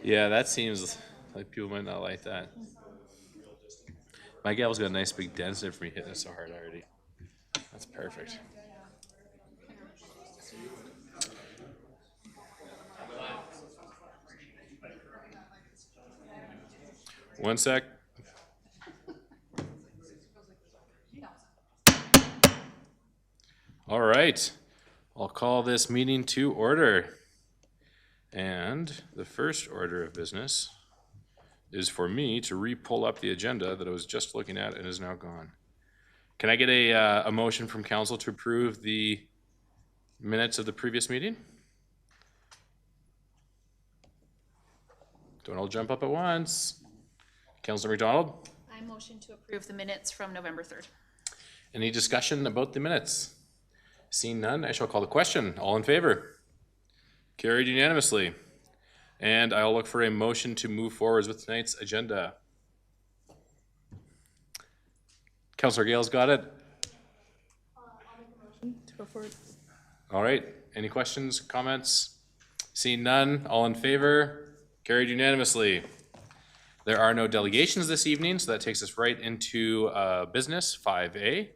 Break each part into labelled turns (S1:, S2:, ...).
S1: Yeah, that seems like people might not like that. My gal's got a nice big dent in it for me hitting it so hard already. That's perfect. One sec. All right. I'll call this meeting to order. And the first order of business is for me to re-pull up the agenda that I was just looking at and is now gone. Can I get a motion from council to approve the minutes of the previous meeting? Don't all jump up at once. Councilor McDonald?
S2: I motion to approve the minutes from November 3rd.
S1: Any discussion about the minutes? Seeing none, I shall call the question. All in favor? Carried unanimously. And I'll look for a motion to move forward with tonight's agenda. Councilor Gale's got it.
S2: To go forward.
S1: All right. Any questions, comments? Seeing none, all in favor? Carried unanimously. There are no delegations this evening, so that takes us right into business 5A.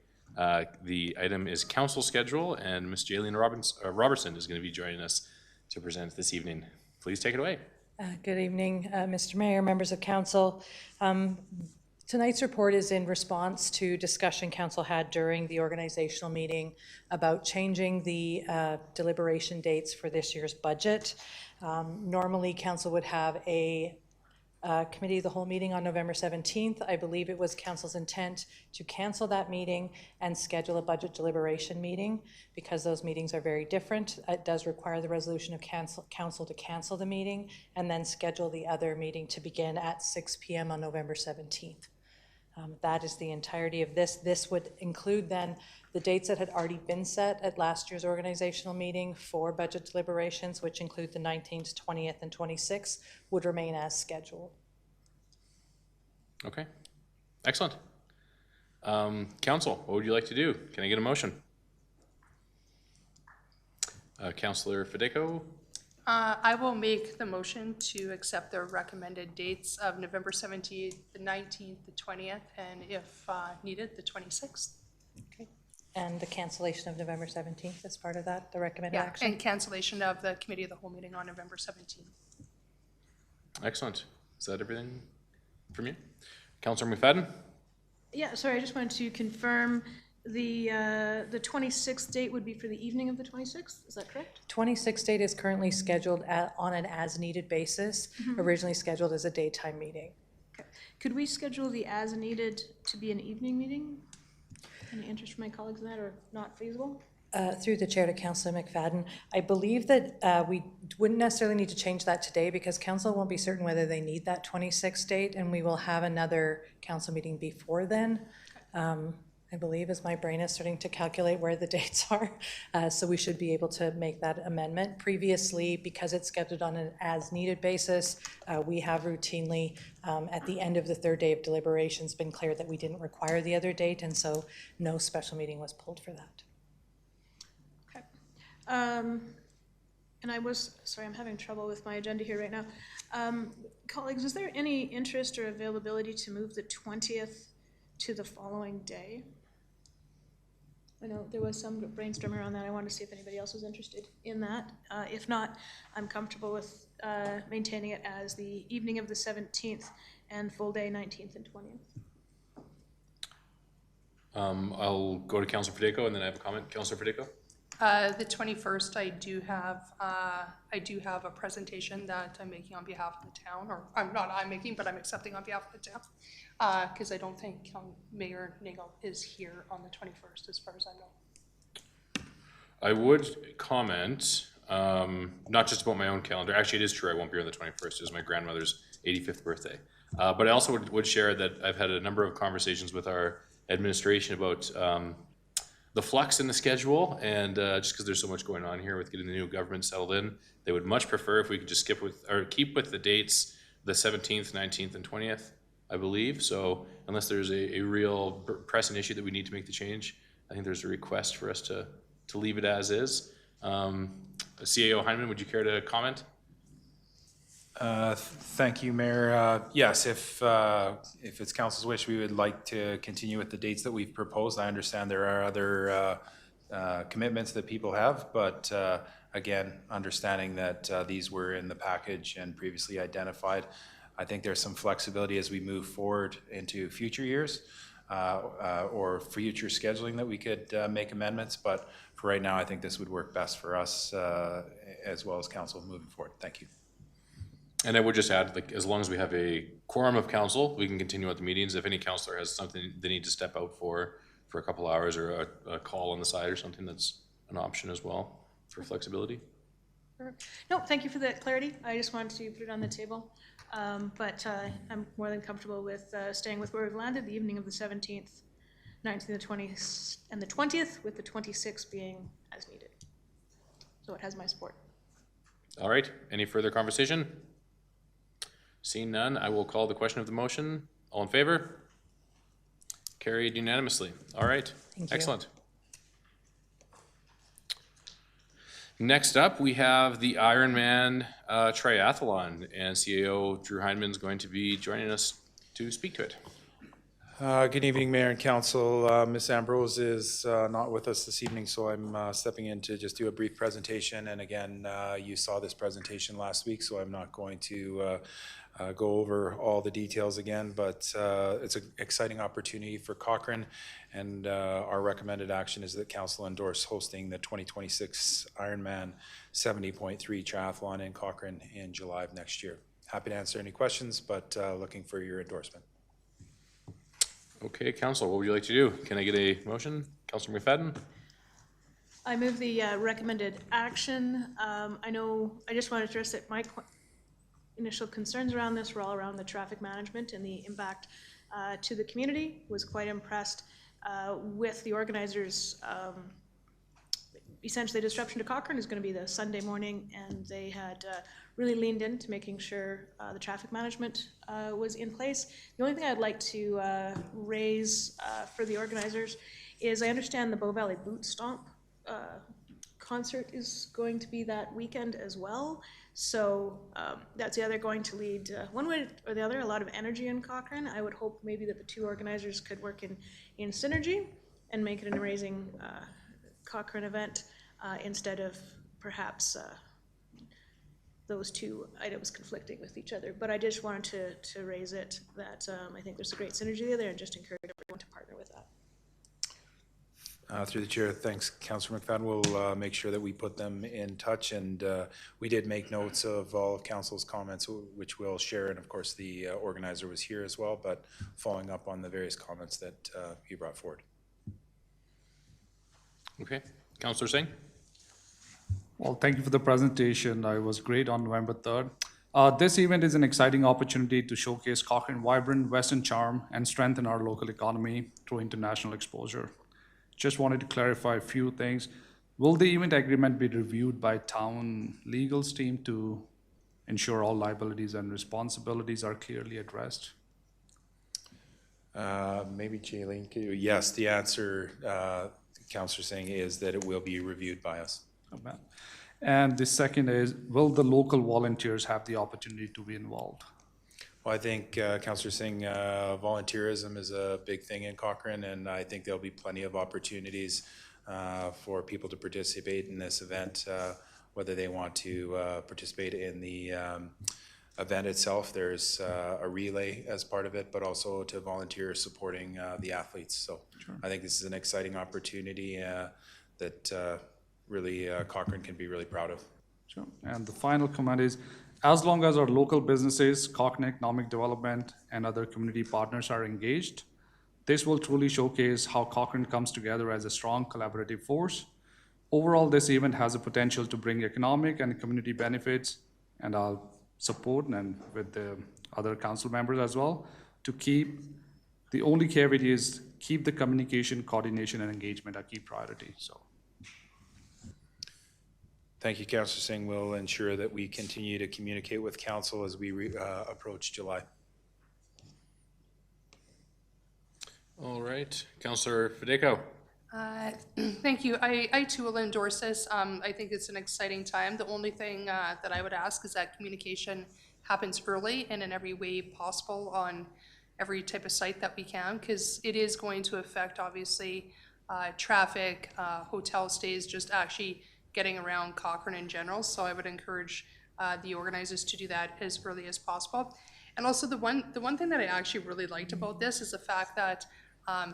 S1: The item is council schedule, and Ms. Jaylene Robertson is going to be joining us to present this evening. Please take it away.
S3: Good evening, Mr. Mayor, members of council. Tonight's report is in response to discussion council had during the organizational meeting about changing the deliberation dates for this year's budget. Normally, council would have a committee of the whole meeting on November 17th. I believe it was council's intent to cancel that meeting and schedule a budget deliberation meeting. Because those meetings are very different, it does require the resolution of council to cancel the meeting and then schedule the other meeting to begin at 6 p.m. on November 17th. That is the entirety of this. This would include then the dates that had already been set at last year's organizational meeting for budget deliberations, which include the 19th, 20th, and 26th, would remain as scheduled.
S1: Okay, excellent. Council, what would you like to do? Can I get a motion? Councilor Fedeco?
S4: I will make the motion to accept the recommended dates of November 17th, the 19th, the 20th, and if needed, the 26th.
S3: Okay. And the cancellation of November 17th as part of that, the recommended action?
S4: And cancellation of the committee of the whole meeting on November 17th.
S1: Excellent. Is that everything from you? Councilor McFadden?
S5: Yeah, sorry, I just wanted to confirm the 26th date would be for the evening of the 26th, is that correct?
S3: 26th date is currently scheduled on an as-needed basis, originally scheduled as a daytime meeting.
S5: Okay. Could we schedule the as-needed to be an evening meeting? Any interest from my colleagues in that, or not feasible?
S3: Through the chair to Councillor McFadden, I believe that we wouldn't necessarily need to change that today because council won't be certain whether they need that 26th date, and we will have another council meeting before then. I believe, as my brain is starting to calculate where the dates are. So we should be able to make that amendment. Previously, because it's scheduled on an as-needed basis, we have routinely, at the end of the third day of deliberations, been clear that we didn't require the other date, and so no special meeting was pulled for that.
S5: Okay. And I was, sorry, I'm having trouble with my agenda here right now. Colleagues, is there any interest or availability to move the 20th to the following day? I know there was some brainstorming around that. I wanted to see if anybody else was interested in that. If not, I'm comfortable with maintaining it as the evening of the 17th and full day 19th and 20th.
S1: I'll go to Councilor Fedeco and then I have a comment. Councilor Fedeco?
S4: The 21st, I do have a presentation that I'm making on behalf of the town, or I'm making, but I'm accepting on behalf of the town. Because I don't think Mayor Nagel is here on the 21st, as far as I know.
S1: I would comment, not just about my own calendar. Actually, it is true I won't be here on the 21st. It's my grandmother's 85th birthday. But I also would share that I've had a number of conversations with our administration about the flux in the schedule, and just because there's so much going on here with getting the new government settled in, they would much prefer if we could just keep with the dates, the 17th, 19th, and 20th. I believe. So unless there's a real pressing issue that we need to make the change, I think there's a request for us to leave it as is. CAO Heineman, would you care to comment?
S6: Thank you, Mayor. Yes, if it's council's wish, we would like to continue with the dates that we've proposed. I understand there are other commitments that people have, but again, understanding that these were in the package and previously identified, I think there's some flexibility as we move forward into future years or future scheduling that we could make amendments. But for right now, I think this would work best for us as well as council moving forward. Thank you.
S1: And I would just add, like, as long as we have a quorum of council, we can continue at the meetings. If any councillor has something they need to step out for a couple hours or a call on the side or something, that's an option as well for flexibility.
S5: No, thank you for that clarity. I just wanted to put it on the table. But I'm more than comfortable with staying with where we've landed, the evening of the 17th, 19th, the 20th, and the 20th, with the 26th being as needed. So it has my support.
S1: All right, any further conversation? Seeing none, I will call the question of the motion. All in favor? Carried unanimously. All right,
S3: Thank you.
S1: excellent. Next up, we have the Ironman Triathlon, and CAO Drew Heineman is going to be joining us to speak to it.
S6: Good evening, Mayor and Council. Ms. Ambrose is not with us this evening, so I'm stepping in to just do a brief presentation. And again, you saw this presentation last week, so I'm not going to go over all the details again, but it's an exciting opportunity for Cochrane, and our recommended action is that Council endorse hosting the 2026 Ironman 70.3 Triathlon in Cochrane in July of next year. Happy to answer any questions, but looking for your endorsement.
S1: Okay, Council, what would you like to do? Can I get a motion? Councilor McFadden?
S5: I move the recommended action. I just want to address that my initial concerns around this were all around the traffic management and the impact to the community. Was quite impressed with the organizers. Essentially, disruption to Cochrane is going to be the Sunday morning, and they had really leaned into making sure the traffic management was in place. The only thing I'd like to raise for the organizers is I understand the Bow Valley Boot Stomp concert is going to be that weekend as well. So that's either going to lead one way or the other, a lot of energy in Cochrane. I would hope maybe that the two organizers could work in synergy and make it an amazing Cochrane event instead of perhaps those two items conflicting with each other. But I just wanted to raise it that I think there's a great synergy there and just encourage everyone to partner with that.
S6: Through the chair, thanks, Councillor McFadden. We'll make sure that we put them in touch, and we did make notes of all of Council's comments, which we'll share, and of course the organizer was here as well, but following up on the various comments that he brought forward.
S1: Okay, Councillor Singh?
S7: Well, thank you for the presentation. It was great on November 3rd. This event is an exciting opportunity to showcase Cochrane vibrant Western charm and strengthen our local economy through international exposure. Just wanted to clarify a few things. Will the event agreement be reviewed by town legals team to ensure all liabilities and responsibilities are clearly addressed?
S6: Maybe Jaylene, yes, the answer, Councillor Singh, is that it will be reviewed by us.
S7: Okay. And the second is, will the local volunteers have the opportunity to be involved?
S6: Well, I think, Councillor Singh, volunteerism is a big thing in Cochrane, and I think there'll be plenty of opportunities for people to participate in this event, whether they want to participate in the event itself. There's a relay as part of it, but also to volunteer supporting the athletes. So sure. I think this is an exciting opportunity that really Cochrane can be really proud of.
S7: Sure. And the final comment is, as long as our local businesses, Cochrane Economic Development, and other community partners are engaged, this will truly showcase how Cochrane comes together as a strong collaborative force. Overall, this event has the potential to bring economic and community benefits, and I'll support, and with the other council members as well, to keep, the only caveat is keep the communication, coordination, and engagement a key priority. So.
S6: Thank you, Councillor Singh. We'll ensure that we continue to communicate with Council as we approach July.
S1: All right, Councillor Federico.
S4: Thank you. I too will endorse this. I think it's an exciting time. The only thing that I would ask is that communication happens early and in every way possible on every type of site that we can, because it is going to affect, obviously, traffic, hotel stays, just actually getting around Cochrane in general. So I would encourage the organizers to do that as early as possible. And also the one thing that I actually really liked about this is the fact that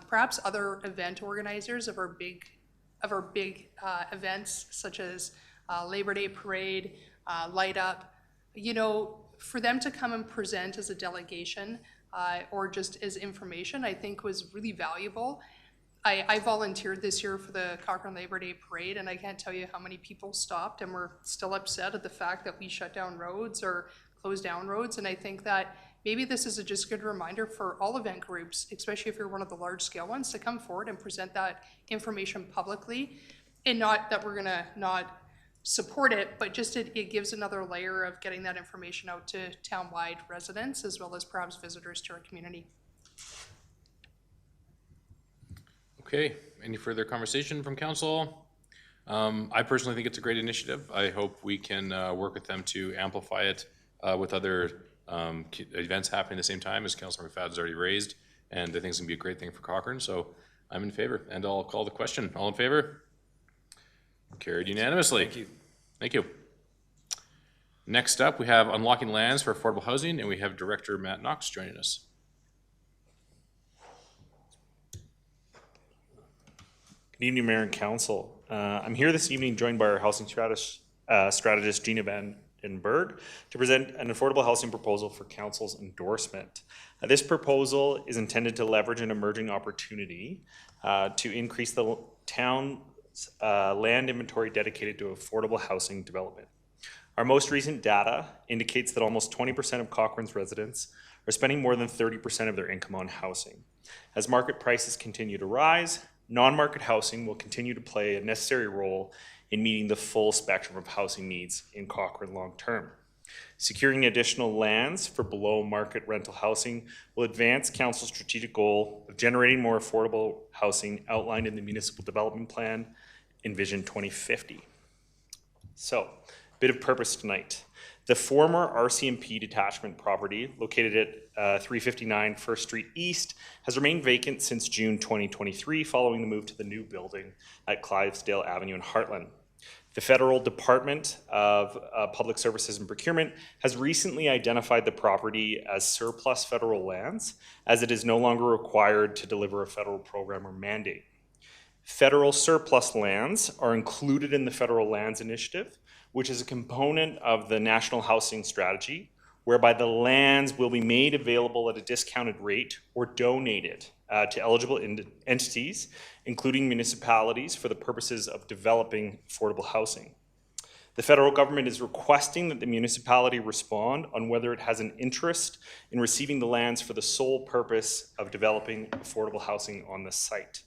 S4: perhaps other event organizers of our big events, such as Labor Day Parade, Light Up, you know, for them to come and present as a delegation or just as information, I think was really valuable. I volunteered this year for the Cochrane Labor Day Parade, and I can't tell you how many people stopped and were still upset at the fact that we shut down roads or closed down roads. And I think that maybe this is just a good reminder for all event groups, especially if you're one of the large scale ones, to come forward and present that information publicly. And not that we're gonna not support it, but just it gives another layer of getting that information out to town-wide residents as well as perhaps visitors to our community.
S1: Okay, any further conversation from council? I personally think it's a great initiative. I hope we can work with them to amplify it with other events happening at the same time, as Councilor McFadden has already raised, and I think it's gonna be a great thing for Cochrane, so I'm in favor, and I'll call the question. All in favor? Carried unanimously.
S6: Thank you.
S1: Thank you. Next up, we have unlocking lands for affordable housing, and we have Director Matt Knox joining us.
S8: Good evening, Mayor and Council. I'm here this evening joined by our housing strategist Gina Van den Berg to present an affordable housing proposal for Council's endorsement. This proposal is intended to leverage an emerging opportunity to increase the town's land inventory dedicated to affordable housing development. Our most recent data indicates that almost 20% of Cochrane's residents are spending more than 30% of their income on housing. As market prices continue to rise, non-market housing will continue to play a necessary role in meeting the full spectrum of housing needs in Cochrane long-term. Securing additional lands for below-market rental housing will advance Council's strategic goal of generating more affordable housing outlined in the Municipal Development Plan, Envision 2050. So, bit of purpose tonight. The former RCMP detachment property, located at 359 First Street East, has remained vacant since June 2023 following the move to the new building at Clydesdale Avenue in Heartland. The Federal Department of Public Services and Procurement has recently identified the property as surplus federal lands, as it is no longer required to deliver a federal program or mandate. Federal surplus lands are included in the Federal Lands Initiative, which is a component of the National Housing Strategy, whereby the lands will be made available at a discounted rate or donated to eligible entities, including municipalities, for the purposes of developing affordable housing. The federal government is requesting that the municipality respond on whether it has an interest in receiving the lands for the sole purpose of developing affordable housing on the site.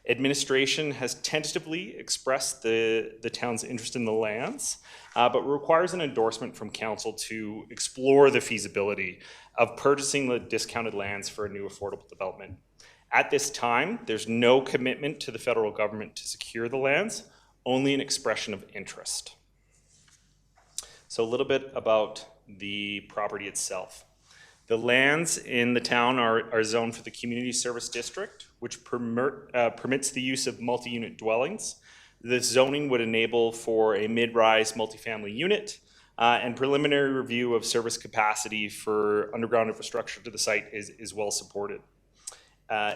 S8: Administration has tentatively expressed the town's interest in the lands, but requires an endorsement from council to explore the feasibility of purchasing the discounted lands for a new affordable development. At this time, there's no commitment to the federal government to secure the lands, only an expression of interest. So a little bit about the property itself. The lands in the town are zoned for the Community Service District, which permits the use of multi-unit dwellings. This zoning would enable for a mid-rise multifamily unit, and preliminary review of service capacity for underground infrastructure to the site is well supported.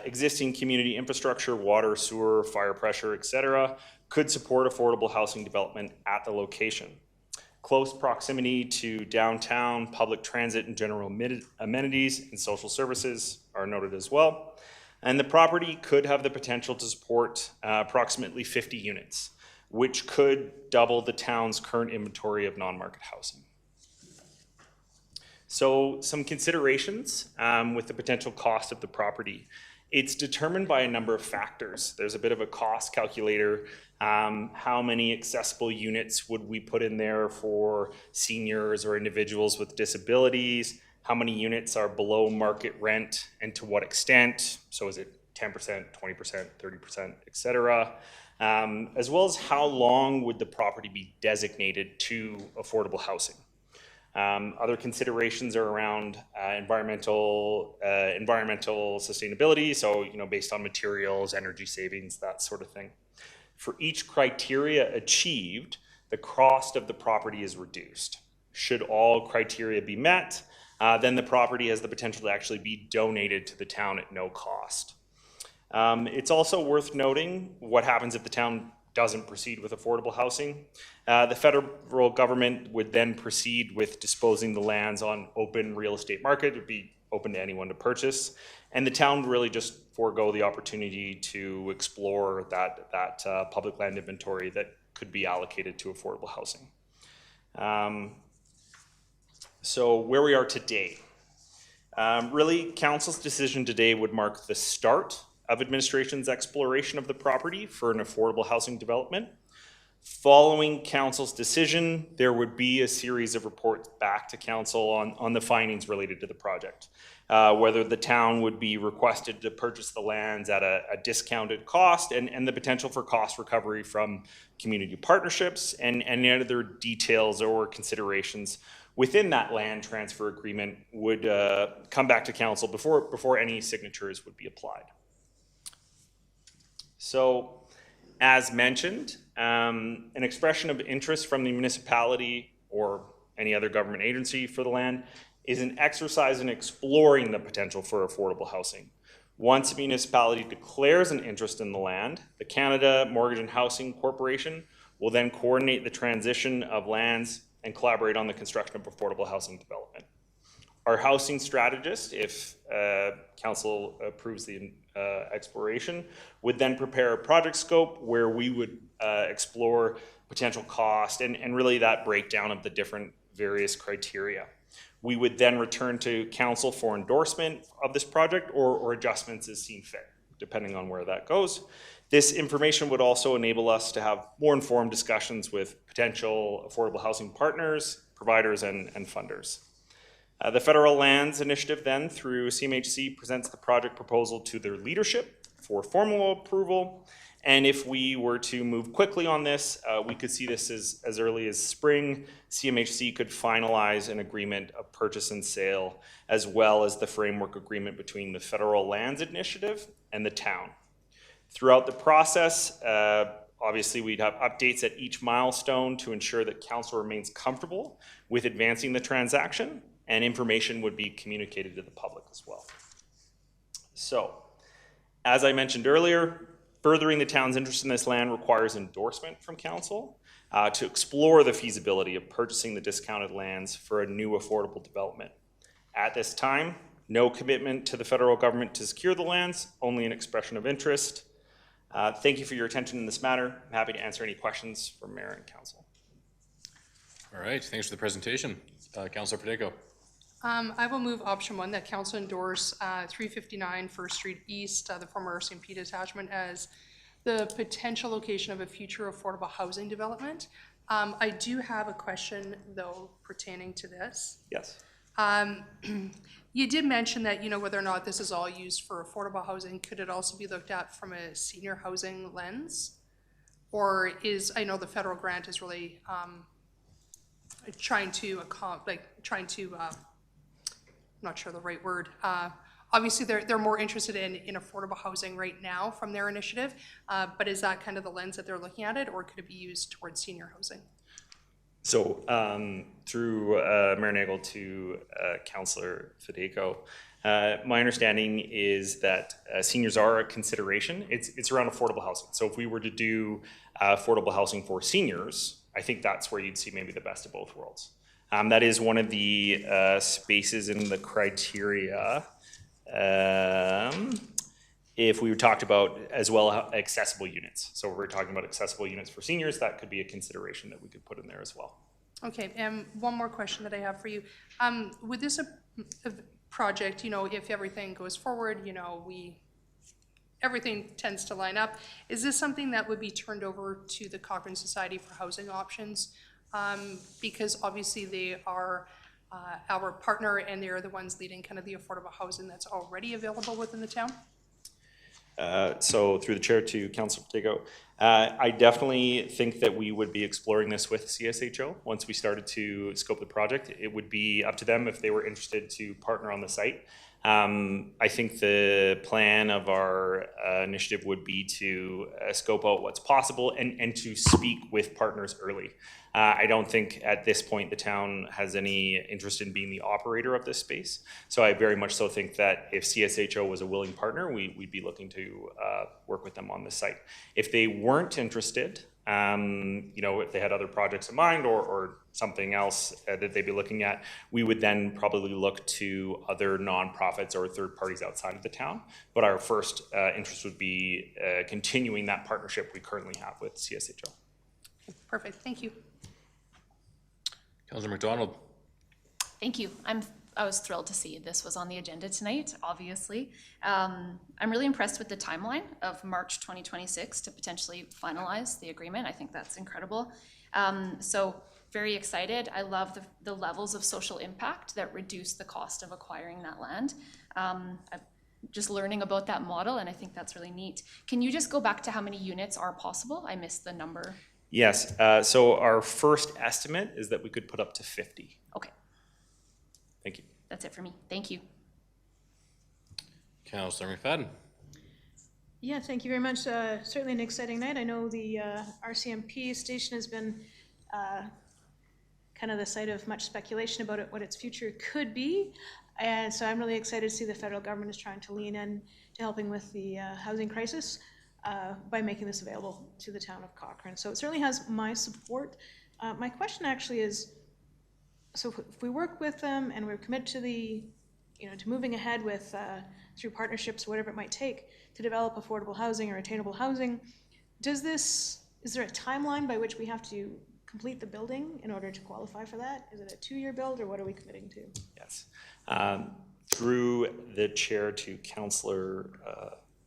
S8: Existing community infrastructure, water, sewer, fire pressure, etc., could support affordable housing development at the location. Close proximity to downtown, public transit and general amenities and social services are noted as well. And the property could have the potential to support approximately 50 units, which could double the town's current inventory of non-market housing. So some considerations with the potential cost of the property. It's determined by a number of factors. There's a bit of a cost calculator. How many accessible units would we put in there for seniors or individuals with disabilities? How many units are below market rent and to what extent? So is it 10%, 20%, 30%, etc.? As well as how long would the property be designated to affordable housing? Other considerations are around environmental sustainability, so based on materials, energy savings, that sort of thing. For each criteria achieved, the cost of the property is reduced. Should all criteria be met, then the property has the potential to actually be donated to the town at no cost. It's also worth noting what happens if the town doesn't proceed with affordable housing. The federal government would then proceed with disposing the lands on open real estate market. It would be open to anyone to purchase. And the town would really just forego the opportunity to explore that public land inventory that could be allocated to affordable housing. So where we are today. Really, council's decision today would mark the start of administration's exploration of the property for an affordable housing development. Following council's decision, there would be a series of reports back to council on the findings related to the project. Whether the town would be requested to purchase the lands at a discounted cost and the potential for cost recovery from community partnerships and any other details or considerations within that land transfer agreement would come back to council before any signatures would be applied. So, as mentioned, an expression of interest from the municipality or any other government agency for the land is an exercise in exploring the potential for affordable housing. Once a municipality declares an interest in the land, the Canada Mortgage and Housing Corporation will then coordinate the transition of lands and collaborate on the construction of affordable housing development. Our housing strategist, if council approves the exploration, would then prepare a project scope where we would explore potential cost and really that breakdown of the different various criteria. We would then return to council for endorsement of this project or adjustments as seen fit, depending on where that goes. This information would also enable us to have more informed discussions with potential affordable housing partners, providers, and funders. The Federal Lands Initiative then, through CMHC, presents the project proposal to their leadership for formal approval. And if we were to move quickly on this, we could see this as early as spring. CMHC could finalize an agreement of purchase and sale, as well as the framework agreement between the Federal Lands Initiative and the town. Throughout the process, obviously we'd have updates at each milestone to ensure that council remains comfortable with advancing the transaction, and information would be communicated to the public as well. So, as I mentioned earlier, furthering the town's interest in this land requires endorsement from council to explore the feasibility of purchasing the discounted lands for a new affordable development. At this time, no commitment to the federal government to secure the lands, only an expression of interest. Thank you for your attention in this matter. I'm happy to answer any questions from mayor and council.
S1: All right, thanks for the presentation. Councilor Padeco.
S4: I will move option 1, that council endorse 359 First Street East, the former St. Pete attachment, as the potential location of a future affordable housing development. I do have a question, though, pertaining to this.
S8: Yes.
S4: You did mention that, whether or not this is all used for affordable housing, could it also be looked at from a senior housing lens? Or I know the federal grant is really trying to, I'm not sure the right word. Obviously, they're more interested in affordable housing right now from their initiative, but is that kind of the lens that they're looking at it, or could it be used towards senior housing?
S8: So through Mayor Nagel to Councillor Fadeco, my understanding is that seniors are a consideration. It's around affordable housing. So if we were to do affordable housing for seniors, I think that's where you'd see maybe the best of both worlds. That is one of the spaces in the criteria. If we talked about as well accessible units. So if we're talking about accessible units for seniors, that could be a consideration that we could put in there as well.
S4: Okay, and one more question that I have for you. With this project, if everything goes forward, everything tends to line up. Is this something that would be turned over to the Cochrane Society for Housing Options? Because obviously they are our partner and they're the ones leading kind of the affordable housing that's already available within the town?
S8: So through the chair to Councilor Pacheco, I definitely think that we would be exploring this with CSHO once we started to scope the project. It would be up to them if they were interested to partner on the site. I think the plan of our initiative would be to scope out what's possible and to speak with partners early. I don't think at this point the town has any interest in being the operator of this space. So I very much so think that if CSHO was a willing partner, we'd be looking to work with them on this site. If they weren't interested, if they had other projects in mind or something else that they'd be looking at, we would then probably look to other nonprofits or third parties outside of the town. But our first interest would be continuing that partnership we currently have with CSHO.
S4: Perfect, thank you.
S1: Councilor McDonald.
S2: Thank you. I was thrilled to see this was on the agenda tonight, obviously. I'm really impressed with the timeline of March 2026 to potentially finalize the agreement. I think that's incredible. So very excited. I love the levels of social impact that reduce the cost of acquiring that land. I'm just learning about that model, and I think that's really neat. Can you just go back to how many units are possible? I missed the number.
S8: Yes, so our first estimate is that we could put up to 50.
S2: Okay,
S8: Thank you.
S2: that's it for me. Thank you.
S1: Councilor McFadden.
S5: Yeah, thank you very much. Certainly an exciting night. I know the RCMP station has been kind of the site of much speculation about what its future could be. And so I'm really excited to see the federal government is trying to lean in to helping with the housing crisis by making this available to the town of Cochrane. So it certainly has my support. My question actually is, so if we work with them and we're committed to to moving ahead with through partnerships, whatever it might take, to develop affordable housing or attainable housing, is there a timeline by which we have to complete the building in order to qualify for that? Is it a 2-year build, or what are we committing to?
S8: Yes. Through the chair to Councillor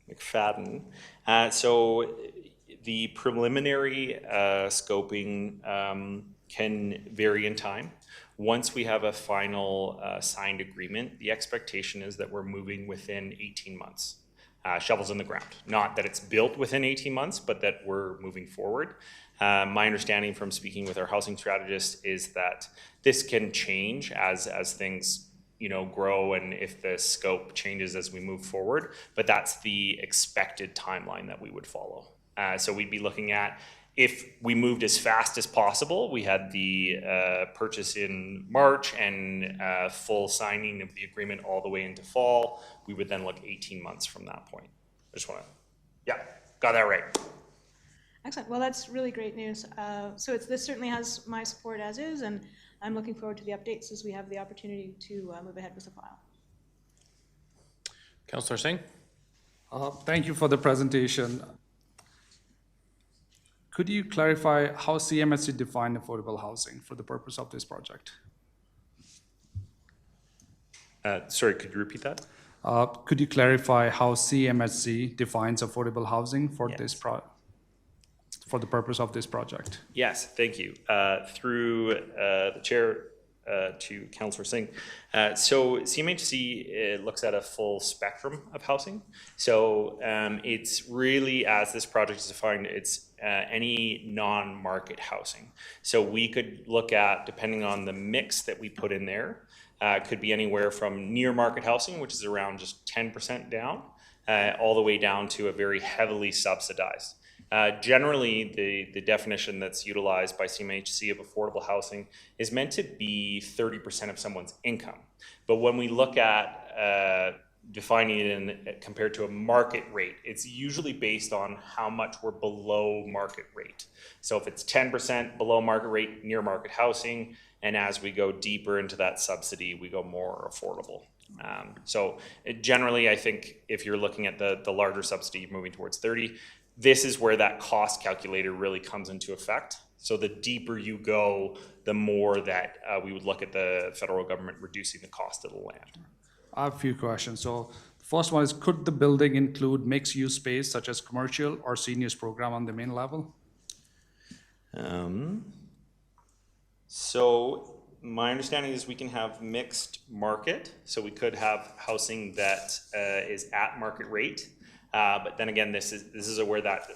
S8: McFadden. So the preliminary scoping can vary in time. Once we have a final signed agreement, the expectation is that we're moving within 18 months. Shovels in the ground. Not that it's built within 18 months, but that we're moving forward. My understanding from speaking with our housing strategist is that this can change as things grow and if the scope changes as we move forward, but that's the expected timeline that we would follow. So we'd be looking at, if we moved as fast as possible, we had the purchase in March and full signing of the agreement all the way into fall, we would then look 18 months from that point. I just want to, yeah, got that right.
S5: Excellent. Well, that's really great news. So this certainly has my support as is, and I'm looking forward to the updates as we have the opportunity to move ahead with the file.
S1: Councilor Singh.
S7: Thank you for the presentation. Could you clarify how CMHC defined affordable housing for the purpose of this project?
S8: Sorry, could you repeat that?
S7: Could you clarify how CMHC defines affordable housing for for the purpose of this project?
S8: Yes, thank you. Through the chair to Councillor Singh. So CMHC looks at a full spectrum of housing. So it's really, as this project is defined, it's any non-market housing. So we could look at, depending on the mix that we put in there, could be anywhere from near market housing, which is around just 10% down, all the way down to a very heavily subsidized. Generally, the definition that's utilized by CMHC of affordable housing is meant to be 30% of someone's income. But when we look at defining it compared to a market rate, it's usually based on how much we're below market rate. So if it's 10% below market rate, near market housing, and as we go deeper into that subsidy, we go more affordable. So generally, I think if you're looking at the larger subsidy moving towards 30, this is where that cost calculator really comes into effect. So the deeper you go, the more that we would look at the federal government reducing the cost of the land.
S7: I have a few questions. So the first one is, could the building include mixed-use space such as commercial or seniors program on the main level?
S8: So my understanding is we can have mixed market. So we could have housing that is at market rate. But then again, this is where that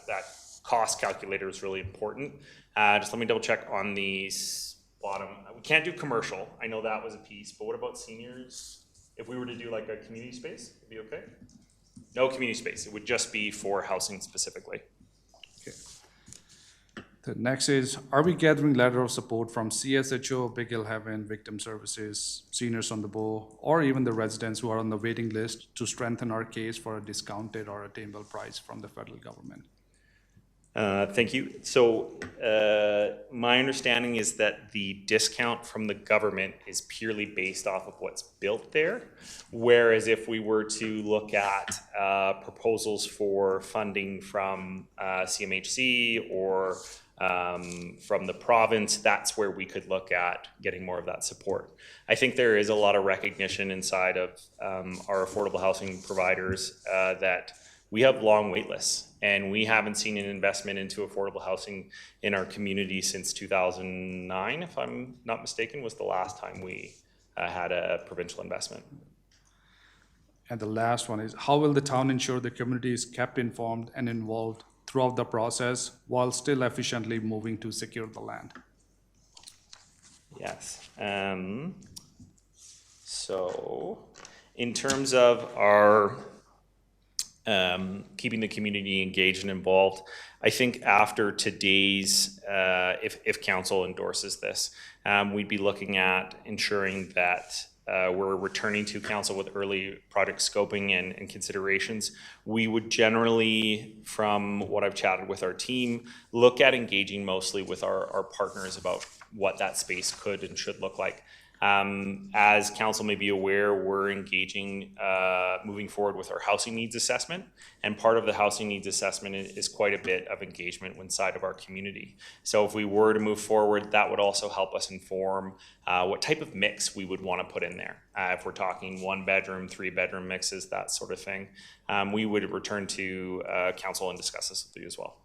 S8: cost calculator is really important. Just let me double check on the bottom. We can't do commercial. I know that was a piece, but what about seniors? If we were to do like a community space, it'd be okay? No community space. It would just be for housing specifically.
S7: The next is, are we gathering letter of support from CSHO, Big Hill Heaven, Victim Services, Seniors on the Bow, or even the residents who are on the waiting list to strengthen our case for a discounted or attainable price from the federal government?
S8: Thank you. So my understanding is that the discount from the government is purely based off of what's built there. Whereas if we were to look at proposals for funding from CMHC or from the province, that's where we could look at getting more of that support. I think there is a lot of recognition inside of our affordable housing providers that we have long wait lists, and we haven't seen an investment into affordable housing in our community since 2009, if I'm not mistaken, was the last time we had a provincial investment.
S7: And the last one is, how will the town ensure the community is kept informed and involved throughout the process while still efficiently moving to secure the land?
S8: Yes. So in terms of our keeping the community engaged and involved, I think after today's, if council endorses this, we'd be looking at ensuring that we're returning to council with early project scoping and considerations. We would generally, from what I've chatted with our team, look at engaging mostly with our partners about what that space could and should look like. As council may be aware, we're engaging, moving forward with our housing needs assessment, and part of the housing needs assessment is quite a bit of engagement inside of our community. So if we were to move forward, that would also help us inform what type of mix we would want to put in there. If we're talking 1-bedroom, 3-bedroom mixes, that sort of thing, we would return to council and discuss this with you as well.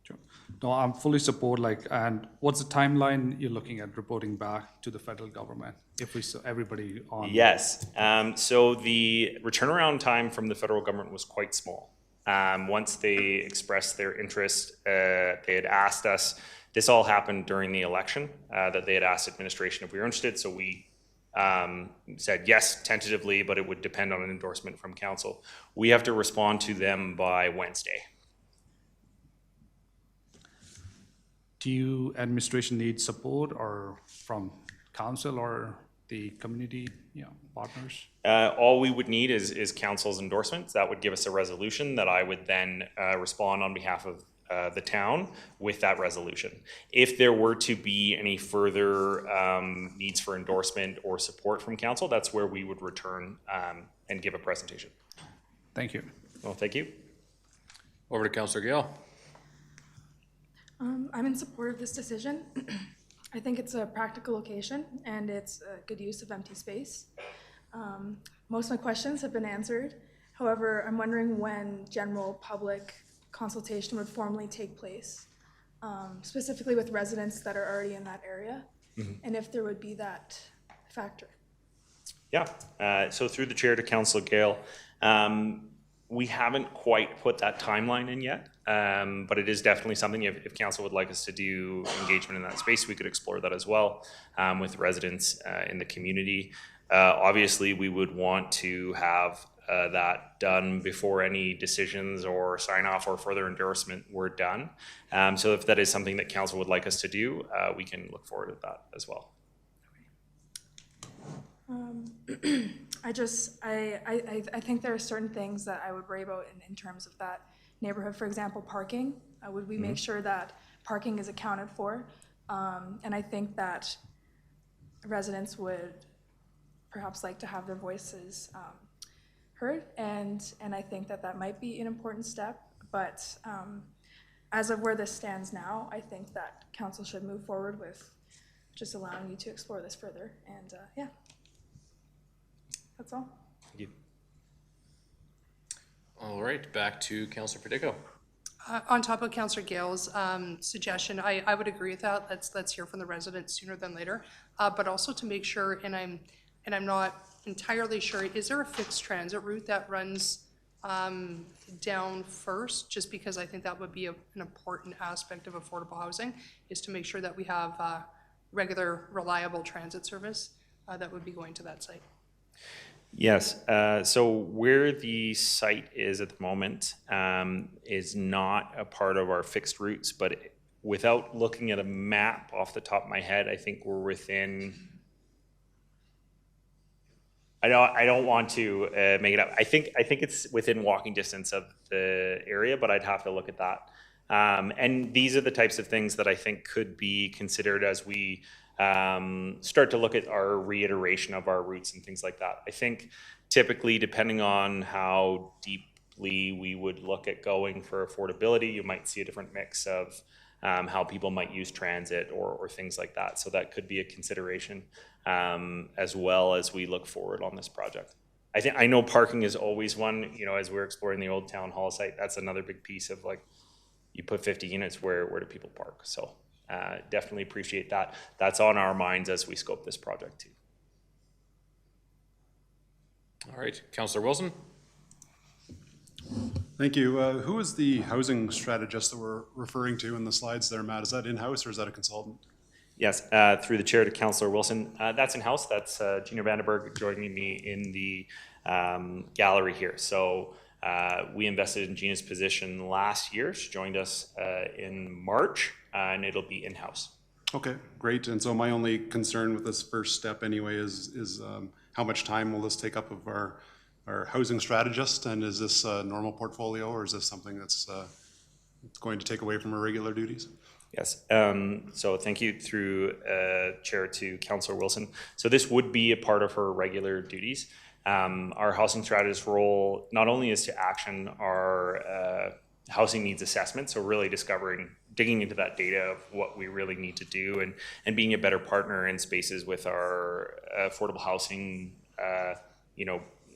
S7: Sure. No, I'm fully support, and what's the timeline you're looking at reporting back to the federal government if we saw everybody on?
S8: Yes, so the turnaround time from the federal government was quite small. Once they expressed their interest, they had asked us, this all happened during the election, that they had asked administration if we were interested, so we said yes, tentatively, but it would depend on an endorsement from council. We have to respond to them by Wednesday.
S7: Do you administration need support or from council or the community, partners?
S8: All we would need is council's endorsements. That would give us a resolution that I would then respond on behalf of the town with that resolution. If there were to be any further needs for endorsement or support from council, that's where we would return and give a presentation.
S7: Thank you.
S8: Well, thank you.
S1: Over to Councillor Gale.
S9: I'm in support of this decision. I think it's a practical location and it's a good use of empty space. Most of my questions have been answered. However, I'm wondering when general public consultation would formally take place, specifically with residents that are already in that area, and if there would be that factor.
S8: Yeah, so through the chair to Councillor Gale, we haven't quite put that timeline in yet, but it is definitely something, if council would like us to do engagement in that space, we could explore that as well with residents in the community. Obviously, we would want to have that done before any decisions or sign off or further endorsement were done. So if that is something that council would like us to do, we can look forward to that as well.
S9: I think there are certain things that I would worry about in terms of that neighborhood. For example, parking. Would we make sure that parking is accounted for? And I think that residents would perhaps like to have their voices heard, and I think that might be an important step. But as of where this stands now, I think that council should move forward with just allowing you to explore this further. And yeah. That's all.
S8: Thank you.
S1: All right, back to Councillor Padico.
S4: On top of Councillor Gale's suggestion, I would agree with that. Let's hear from the residents sooner than later. But also to make sure, and I'm not entirely sure, is there a fixed transit route that runs down first, just because I think that would be an important aspect of affordable housing, is to make sure that we have regular, reliable transit service that would be going to that site.
S8: Yes, so where the site is at the moment is not a part of our fixed routes, but without looking at a map off the top of my head, I think we're within, I don't want to make it up. I think it's within walking distance of the area, but I'd have to look at that. And these are the types of things that I think could be considered as we start to look at our reiteration of our routes and things like that. I think typically, depending on how deeply we would look at going for affordability, you might see a different mix of how people might use transit or things like that. So that could be a consideration as well as we look forward on this project. I know parking is always one, you know, as we're exploring the old town hall site, that's another big piece of like, you put 50 units, where do people park? So definitely appreciate that. That's on our minds as we scope this project too.
S1: All right, Councillor Wilson?
S10: Thank you. Who is the housing strategist that we're referring to in the slides there, Matt? Is that in-house or is that a consultant?
S8: Yes, through the chair to Councillor Wilson. That's in-house. That's Gina Vandenberg joining me in the gallery here. So we invested in Gina's position last year. She joined us in March, and it'll be in-house.
S10: Okay, great. And so my only concern with this first step anyway is how much time will this take up of our housing strategist? And is this a normal portfolio, or is this something that's going to take away from her regular duties?
S8: Yes, so thank you through chair to Councillor Wilson. So this would be a part of her regular duties. Our housing strategist role not only is to action our housing needs assessment, so really digging into that data of what we really need to do and being a better partner in spaces with our affordable housing,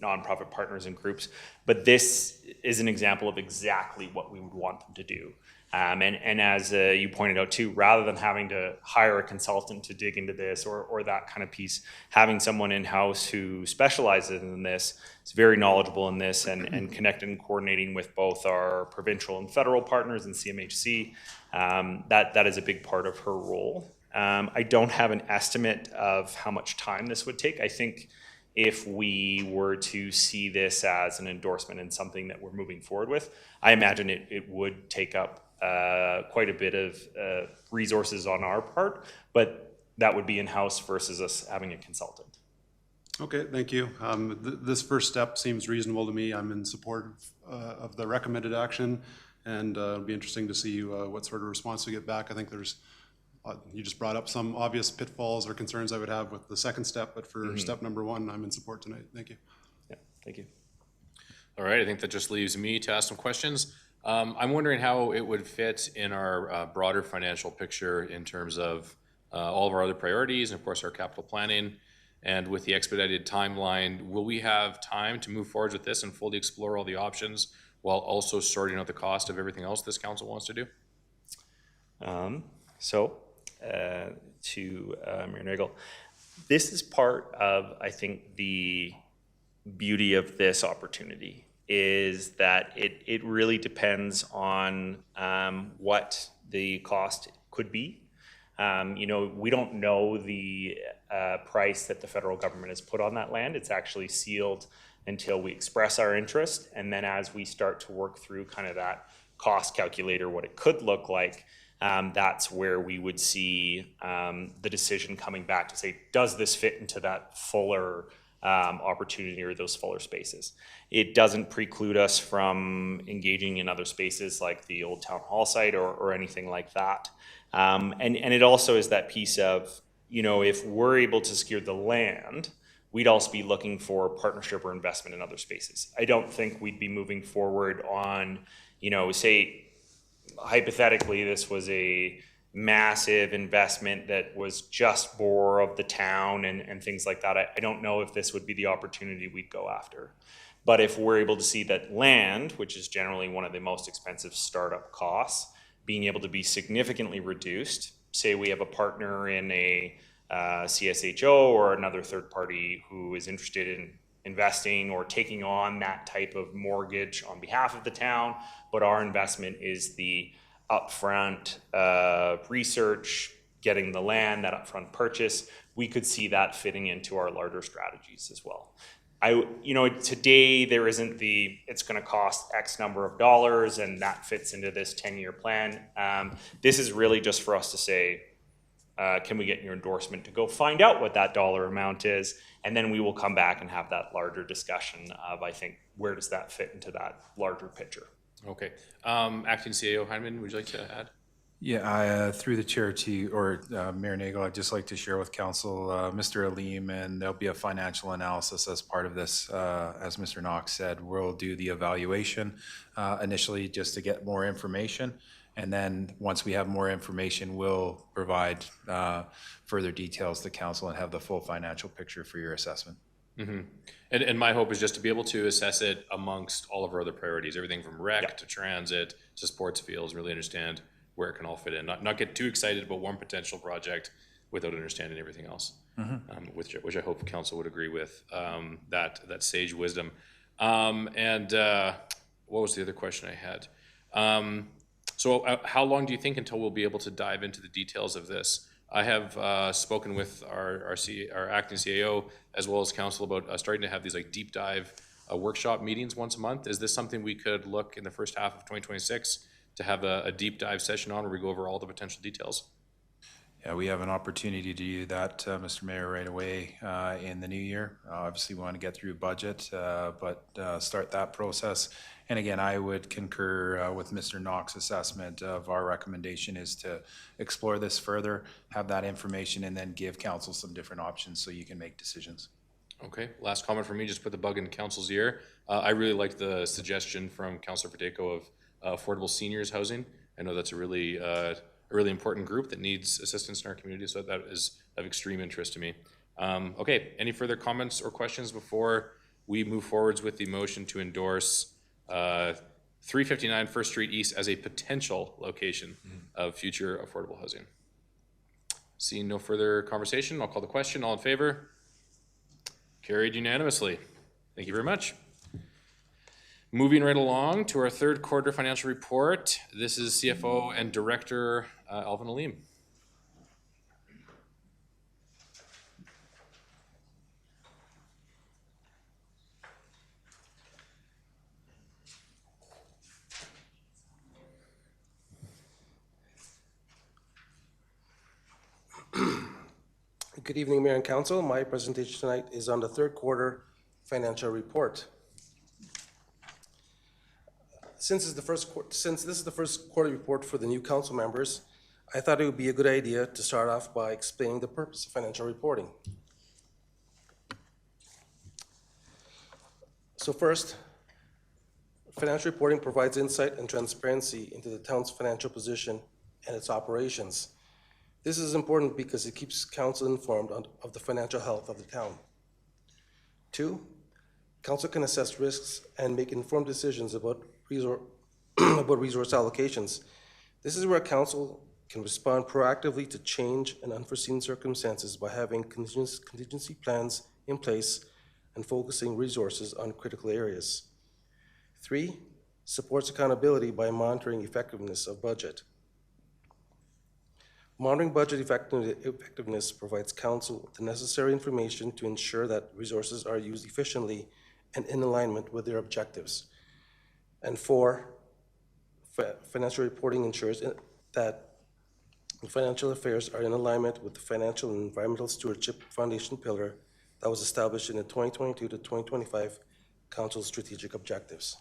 S8: nonprofit partners and groups. But this is an example of exactly what we would want them to do. And as you pointed out too, rather than having to hire a consultant to dig into this or that kind of piece, having someone in-house who specializes in this, is very knowledgeable in this and connecting and coordinating with both our provincial and federal partners and CMHC, that is a big part of her role. I don't have an estimate of how much time this would take. I think if we were to see this as an endorsement and something that we're moving forward with, I imagine it would take up quite a bit of resources on our part, but that would be in-house versus us having a consultant.
S10: Okay, thank you. This first step seems reasonable to me. I'm in support of the recommended action, and it'll be interesting to see what sort of response we get back. I think there's you just brought up some obvious pitfalls or concerns I would have with the second step, but for step number one, I'm in support tonight. Thank you.
S8: Yeah, thank you.
S1: All right, I think that just leaves me to ask some questions. I'm wondering how it would fit in our broader financial picture in terms of all of our other priorities and of course our capital planning. And with the expedited timeline, will we have time to move forward with this and fully explore all the options while also sorting out the cost of everything else this council wants to do? To Mayor Nagel, this is part of, I think, the beauty of this opportunity is that it really depends on what the cost could be. We don't know the price that the federal government has put on that land. It's actually sealed until we express our interest. And then as we start to work through kind of that cost calculator, what it could look like, that's where we would see the decision coming back to say, does this fit into that fuller opportunity or those fuller spaces? It doesn't preclude us from engaging in other spaces like the old town hall site or anything like that. And it also is that piece of, if we're able to secure the land, we'd also be looking for partnership or investment in other spaces. I don't think we'd be moving forward on, say, hypothetically, this was a massive investment that was just bore of the town and things like that. I don't know if this would be the opportunity we'd go after. But if we're able to see that land, which is generally one of the most expensive startup costs, being able to be significantly reduced, say we have a partner in a CSHO or another third party who is interested in
S8: investing or taking on that type of mortgage on behalf of the town, but our investment is the upfront research, getting the land, that upfront purchase. We could see that fitting into our larger strategies as well. Today there isn't it's going to cost X number of dollars and that fits into this 10-year plan. This is really just for us to say, can we get your endorsement to go find out what that dollar amount is? And then we will come back and have that larger discussion of, I think, where does that fit into that larger picture?
S1: Okay. Acting CAO Heineman, would you like to add?
S6: Yeah, through the chair Mayor Nagel, I'd just like to share with council, Mr. Alim, and there'll be a financial analysis as part of this. As Mr. Knox said, we'll do the evaluation initially just to get more information. And then once we have more information, we'll provide further details to council and have the full financial picture for your assessment.
S1: Mm-hmm. And my hope is just to be able to assess it amongst all of our other priorities, everything from rec to transit to sports fields, really understand where it can all fit in. Not get too excited about one potential project without understanding everything else, which I hope council would agree with, that sage wisdom. And what was the other question I had? So how long do you think until we'll be able to dive into the details of this? I have spoken with our acting CAO as well as council about starting to have these like deep dive workshop meetings once a month. Is this something we could look in the first half of 2026 to have a deep dive session on where we go over all the potential details?
S6: Yeah, we have an opportunity to do that, Mr. Mayor, right away in the new year. Obviously, we want to get through budget, but start that process. And again, I would concur with Mr. Knox's assessment of our recommendation is to explore this further, have that information, and then give council some different options so you can make decisions. Okay, last comment from me, just put the bug in council's ear. I really like the suggestion from Councilor Padeco of affordable seniors housing. I know that's a really important group that needs assistance in our community, so that is of extreme interest to me. Okay, any further comments or questions before we move forwards with the motion to endorse 359 First Street East as a potential location of future affordable housing? Seeing no further conversation, I'll call the question. All in favor? Carried unanimously. Thank you very much. Moving right along to our third quarter financial report. This is CFO and Director Alvin Alim.
S11: Good evening, Mayor and Council. My presentation tonight is on the third quarter financial report. Since this is the first quarter report for the new council members, I thought it would be a good idea to start off by explaining the purpose of financial reporting. So first, financial reporting provides insight and transparency into the town's financial position and its operations. This is important because it keeps council informed of the financial health of the town. 2, council can assess risks and make informed decisions about resource allocations. This is where council can respond proactively to change and unforeseen circumstances by having contingency plans in place and focusing resources on critical areas. 3, supports accountability by monitoring effectiveness of budget. Monitoring budget effectiveness provides council the necessary information to ensure that resources are used efficiently and in alignment with their objectives. And 4, financial reporting ensures that financial affairs are in alignment with the Financial and Environmental Stewardship Foundation pillar that was established in the 2022 to 2025 Council strategic objectives.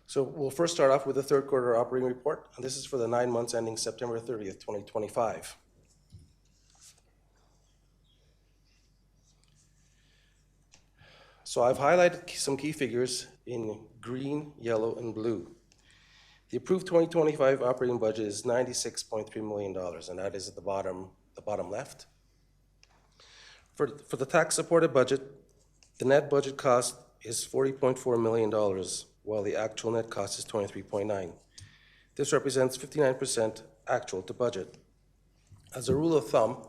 S11: So we'll first start off with the third quarter operating report, and this is for the 9 months ending September 30th, 2025. So I've highlighted some key figures in green, yellow, and blue. The approved 2025 operating budget is $96.3 million, and that is at the bottom left. For the tax-supported budget, the net budget cost is $40.4 million, while the actual net cost is $23.9 million. This represents 59% actual to budget. As a rule of thumb,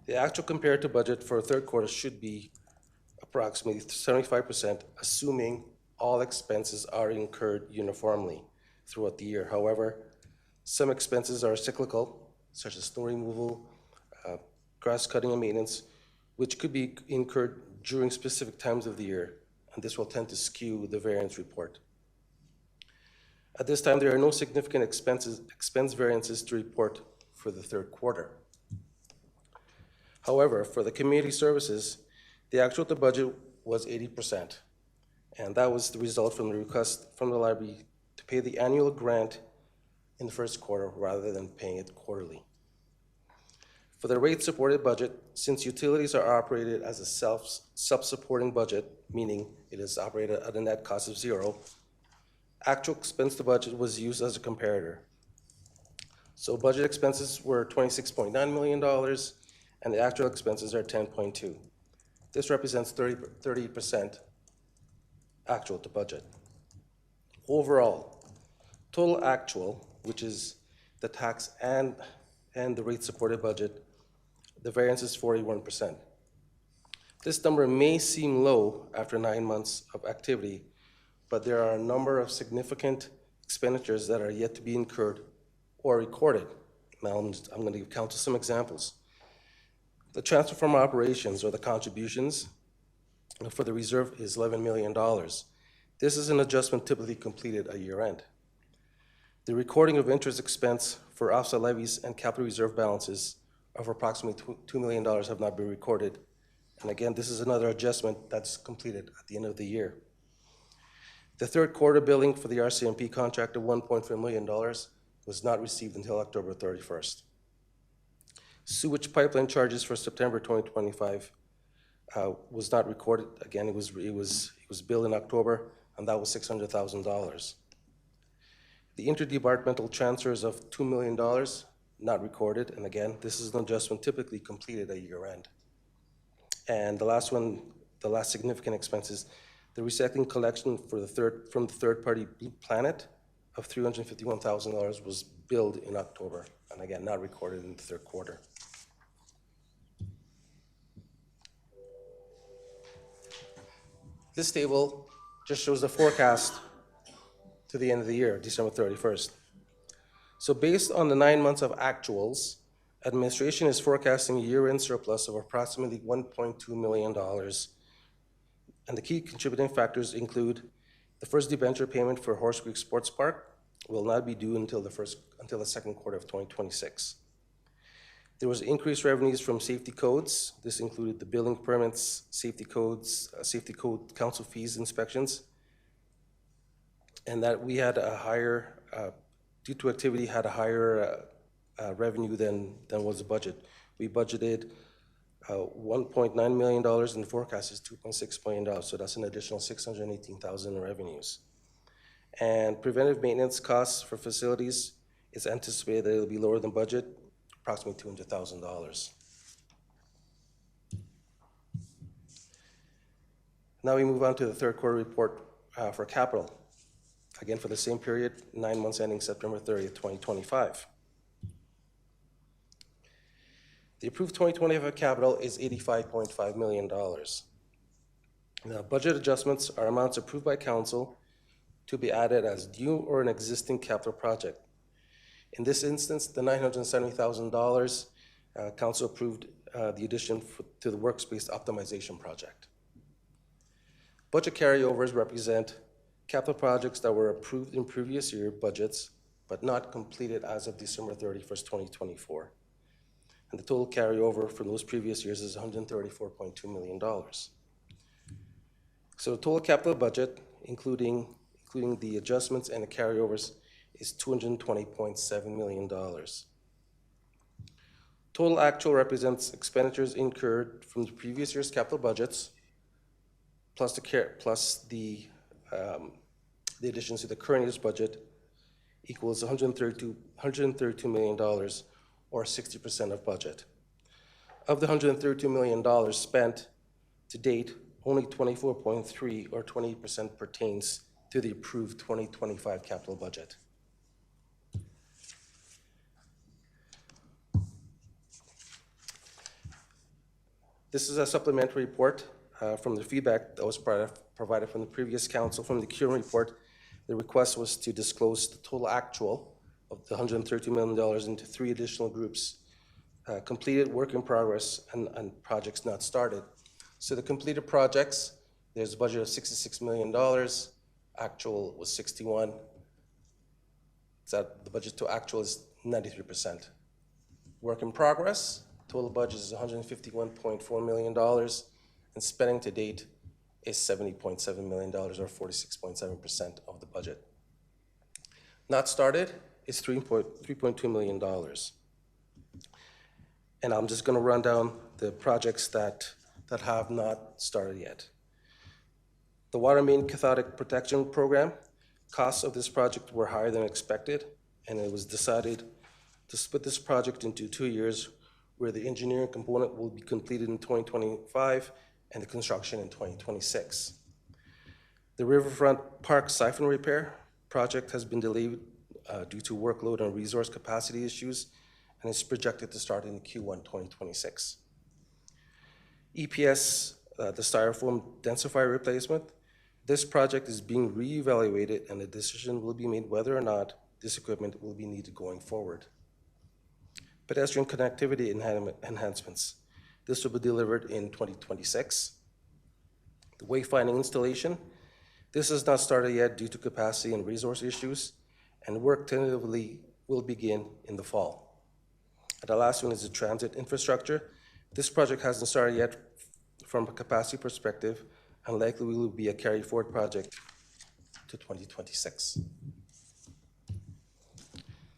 S11: The actual compared to budget for third quarter should be approximately 75%, assuming all expenses are incurred uniformly throughout the year. However, some expenses are cyclical, such as snow removal, grass cutting and maintenance, which could be incurred during specific times of the year, and this will tend to skew the variance report. At this time, there are no significant expense variances to report for the third quarter. However, for the community services, the actual to budget was 80%, and that was the result from the request from the library to pay the annual grant in the first quarter rather than paying it quarterly. For the rate-supported budget, since utilities are operated as a self-supporting budget, meaning it is operated at a net cost of zero, actual expense to budget was used as a comparator. So budget expenses were $26.9 million, and the actual expenses are 10.2. This represents 30% actual to budget. Overall, total actual, which is the tax and the rate supported budget, the variance is 41%. This number may seem low after 9 months of activity, but there are a number of significant expenditures that are yet to be incurred or recorded. Now I'm going to give council some examples. The transfer from operations, or the contributions for the reserve, is $11 million. This is an adjustment typically completed at year end. The recording of interest expense for offset levies and capital reserve balances of approximately $2 million have not been recorded. And again, this is another adjustment that's completed at the end of the year. The third quarter billing for the RCMP contract of $1.3 million was not received until October 31st. Sewage pipeline charges for September 2025 was not recorded. Again, it was billed in October, and that was $600,000. The interdepartmental transfers of $2 million, not recorded, and again, this is an adjustment typically completed at year end. And the last one, the last significant expenses, the recycling collection for from the third party Blue Planet of $351,000 was billed in October, and again, not recorded in the third quarter. This table just shows the forecast to the end of the year, December 31st. So based on the 9 months of actuals, administration is forecasting a year-end surplus of approximately $1.2 million. And the key contributing factors include the first debenture payment for Horse Creek Sports Park will not be due until the second quarter of 2026. There was increased revenues from safety codes. This included the building permits, safety codes, safety code council fees, inspections, and that we had a higher, due to activity, had a higher revenue than was the budget. We budgeted $1.9 million, and the forecast is $2.6 million, so that's an additional $618,000 in revenues. And preventive maintenance costs for facilities, it's anticipated that it'll be lower than budget, approximately $200,000. Now we move on to the third quarter report for capital. Again, for the same period, 9 months ending September 30th, 2025. The approved 2025 capital is $85.5 million. Now, budget adjustments are amounts approved by council to be added as new or an existing capital project. In this instance, the $970,000, council approved the addition to the workspace optimization project. Budget carryovers represent capital projects that were approved in previous year budgets, but not completed as of December 31st, 2024. And the total carryover from those previous years is $134.2 million. So the total capital budget, including the adjustments and the carryovers, is $220.7 million. Total actual represents expenditures incurred from the previous year's capital budgets, plus the additions to the current year's budget, equals $132 million, or 60% of budget. Of the $132 million spent to date, only 24.3 or 20% pertains to the approved 2025 capital budget. This is a supplementary report from the feedback that was provided from the previous council. From the Curran report, the request was to disclose the total actual of the $130 million into 3 additional groups: completed, work in progress, and projects not started. So the completed projects, there's a budget of $66 million. Actual was 61. So the budget to actual is 93%. Work in progress, total budget is $151.4 million, and spending to date is $70.7 million, or 46.7% of the budget. Not started is $3.2 million. And I'm just gonna run down the projects that have not started yet. The water main cathodic protection program, costs of this project were higher than expected, and it was decided to split this project into 2 years, where the engineering component will be completed in 2025 and the construction in 2026. The Riverfront Park siphon repair project has been delayed due to workload and resource capacity issues, and is projected to start in Q1 2026. EPS, the styrofoam densifier replacement, this project is being reevaluated, and a decision will be made whether or not this equipment will be needed going forward. Pedestrian connectivity enhancements. This will be delivered in 2026. The wayfinding installation. This has not started yet due to capacity and resource issues, and work tentatively will begin in the fall. And the last one is the transit infrastructure. This project hasn't started yet from a capacity perspective, and likely will be a carry forward project to 2026.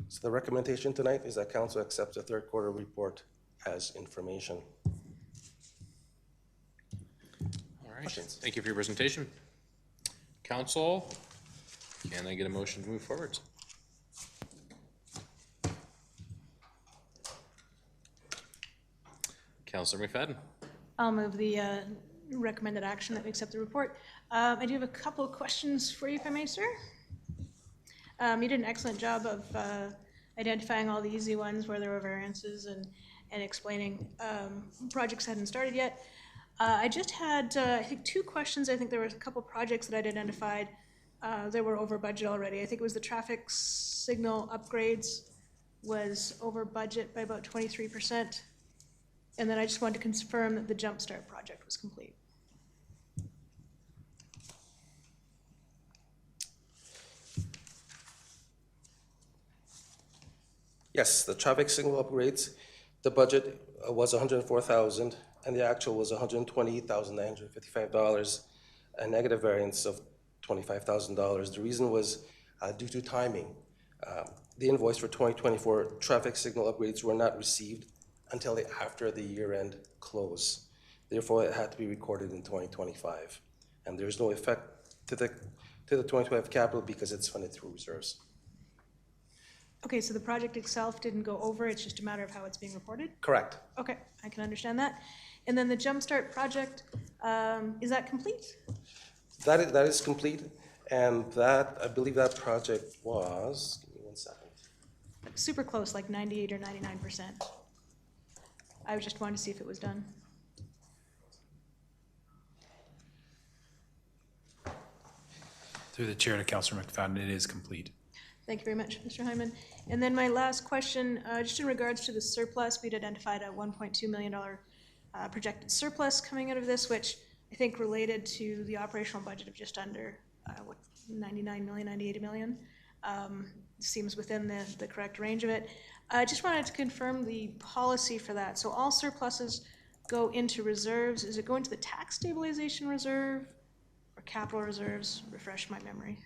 S11: So the recommendation tonight is that council accepts the third quarter report as information.
S1: All right, thank you for your presentation. Council, can I get a motion to move forward? Councilor McFadden.
S5: I'll move the recommended action that we accept the report. I do have a couple of questions for you, if I may, sir. You did an excellent job of identifying all the easy ones where there were variances and explaining projects hadn't started yet. I just had, I think, 2 questions. I think there were a couple projects that I'd identified that were over budget already. I think it was the traffic signal upgrades was over budget by about 23%. And then I just wanted to confirm that the Jumpstart project was complete.
S11: Yes, the traffic signal upgrades, the budget was $104,000, and the actual was $128,955, a negative variance of $25,000. The reason was due to timing. The invoice for 2024 traffic signal upgrades were not received until after the year-end close. Therefore, it had to be recorded in 2025. And there's no effect to the 2025 capital because it's funded through reserves.
S5: Okay, so the project itself didn't go over, it's just a matter of how it's being reported?
S11: Correct.
S5: Okay, I can understand that. And then the Jumpstart project, is that complete?
S11: That is complete, and that, I believe that project was, give me 1 second.
S5: Super close, like 98 or 99%. I just wanted to see if it was done.
S6: Through the chair to Councilor McFadden, it is complete.
S5: Thank you very much, Mr. Hyman. And then my last question, just in regards to the surplus, we'd identified a $1.2 million projected surplus coming out of this, which I think related to the operational budget of just under, 99 million, 98 million. Seems within the correct range of it. I just wanted to confirm the policy for that. So all surpluses go into reserves. Is it going to the tax stabilization reserve or capital reserves? Refresh my memory.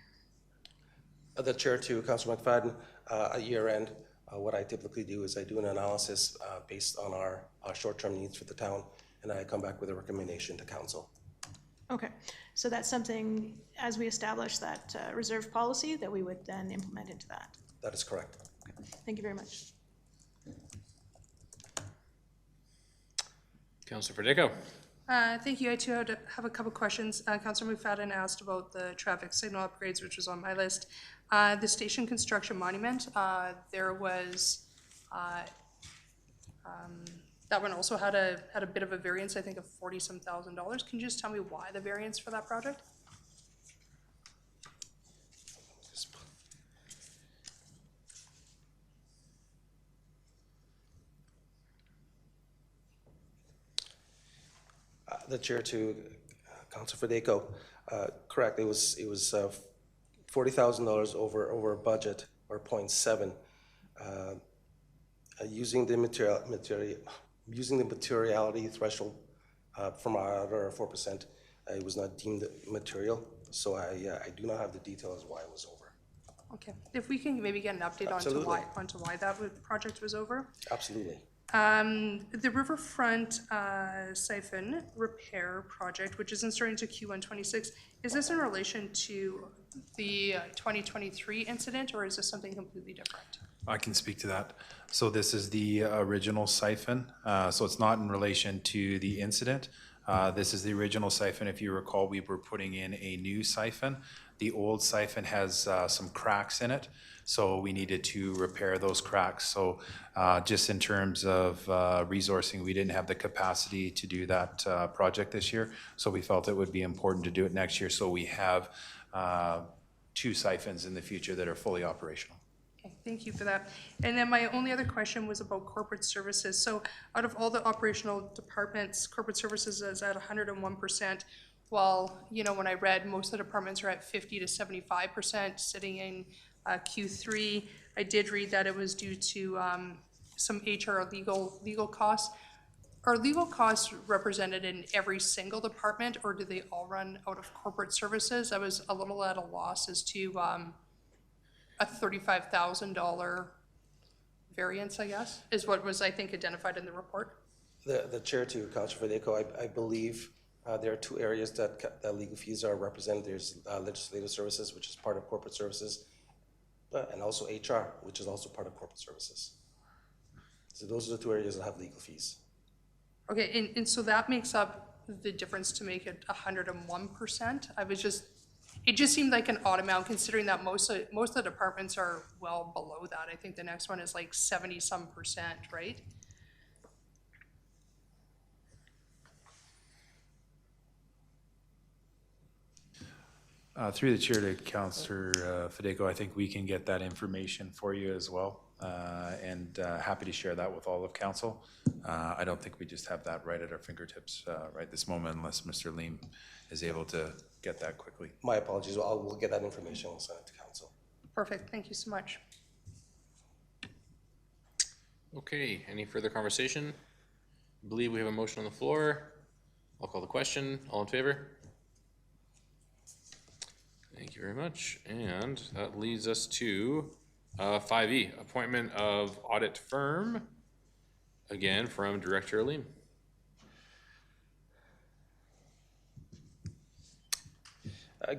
S11: The chair to Councilor McFadden, at year end, what I typically do is I do an analysis based on our short-term needs for the town, and I come back with a recommendation to council.
S5: Okay, so that's something, as we establish that reserve policy, that we would then implement into that.
S11: That is correct.
S5: Okay. Thank you very much.
S1: Councilor Verdejo.
S4: Thank you. I too have a couple questions. Councilor McFadden asked about the traffic signal upgrades, which was on my list. The station construction monument, there was, that one also had a bit of a variance, I think of $40-some thousand. Can you just tell me why the variance for that project?
S11: The chair to Councilor Federico, correct, it was $40,000 over budget, or 0.7. Using the materiality threshold from our auditor of 4%, it was not deemed material, so I do not have the details why it was over.
S4: Okay, if we can maybe get an update
S11: Absolutely.
S4: onto why that project was over.
S11: Absolutely.
S4: The Riverfront siphon repair project, which isn't starting to Q1 26, is this in relation to the 2023 incident, or is this something completely different?
S6: I can speak to that. So this is the original siphon. So it's not in relation to the incident. This is the original siphon. If you recall, we were putting in a new siphon. The old siphon has some cracks in it, so we needed to repair those cracks. So just in terms of resourcing, we didn't have the capacity to do that project this year, so we felt it would be important to do it next year. So we have 2 siphons in the future that are fully operational.
S4: Okay, thank you for that. And then my only other question was about corporate services. So out of all the operational departments, corporate services is at 101%, while, you know, when I read most of the departments are at 50 to 75% sitting in Q3. I did read that it was due to some HR legal costs. Are legal costs represented in every single department, or do they all run out of corporate services? I was a little at a loss as to a $35,000 variance, I guess, is what was, I think, identified in the report.
S11: The chair to Councilor Federico, I believe there are 2 areas that legal fees are represented. There's legislative services, which is part of corporate services, and also HR, which is also part of corporate services. So those are the 2 areas that have legal fees.
S4: Okay, and so that makes up the difference to make it 101%. It just seemed like an odd amount, considering that most of the departments are well below that. I think the next one is like 70-some%, right?
S6: Through the chair to Councillor Federico, I think we can get that information for you as well, and happy to share that with all of council. I don't think we just have that right at our fingertips right this moment, unless Mr. Lim is able to get that quickly.
S11: My apologies, we'll get that information and send it to council.
S4: Perfect, thank you so much.
S1: Okay, any further conversation? I believe we have a motion on the floor. I'll call the question. All in favor? Thank you very much. And that leads us to 5E, appointment of audit firm, again from Director Alim.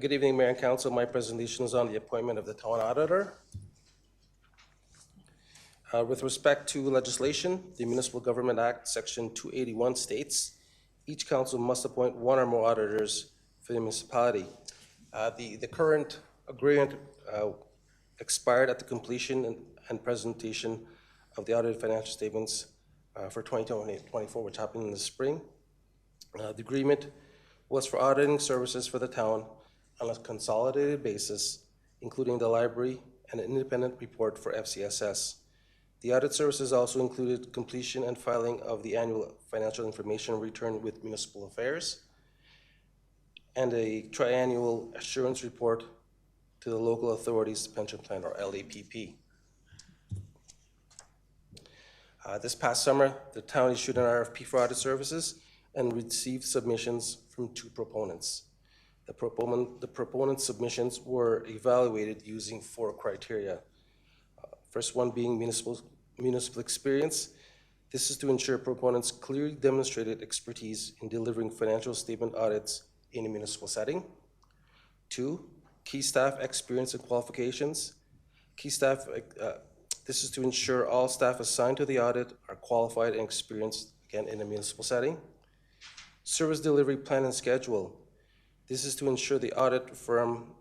S11: Good evening, Mayor and Council. My presentation is on the appointment of the town auditor. With respect to legislation, the Municipal Government Act, Section 281 states, each council must appoint 1 or more auditors for the municipality. The current agreement expired at the completion and presentation of the audited financial statements for 2024, which happened in the spring. The agreement was for auditing services for the town on a consolidated basis, including the library and an independent report for FCSS. The audit services also included completion and filing of the annual financial information return with municipal affairs and a triannual assurance report to the local authorities pension plan, or LAPP. This past summer, the town issued an RFP for audit services and received submissions from 2 proponents. The proponent submissions were evaluated using 4 criteria. First one being municipal experience. This is to ensure proponents clearly demonstrated expertise in delivering financial statement audits in a municipal setting. 2, key staff experience and qualifications. Key staff, this is to ensure all staff assigned to the audit are qualified and experienced, again, in a municipal setting. Service delivery plan and schedule. This is to ensure the audit firm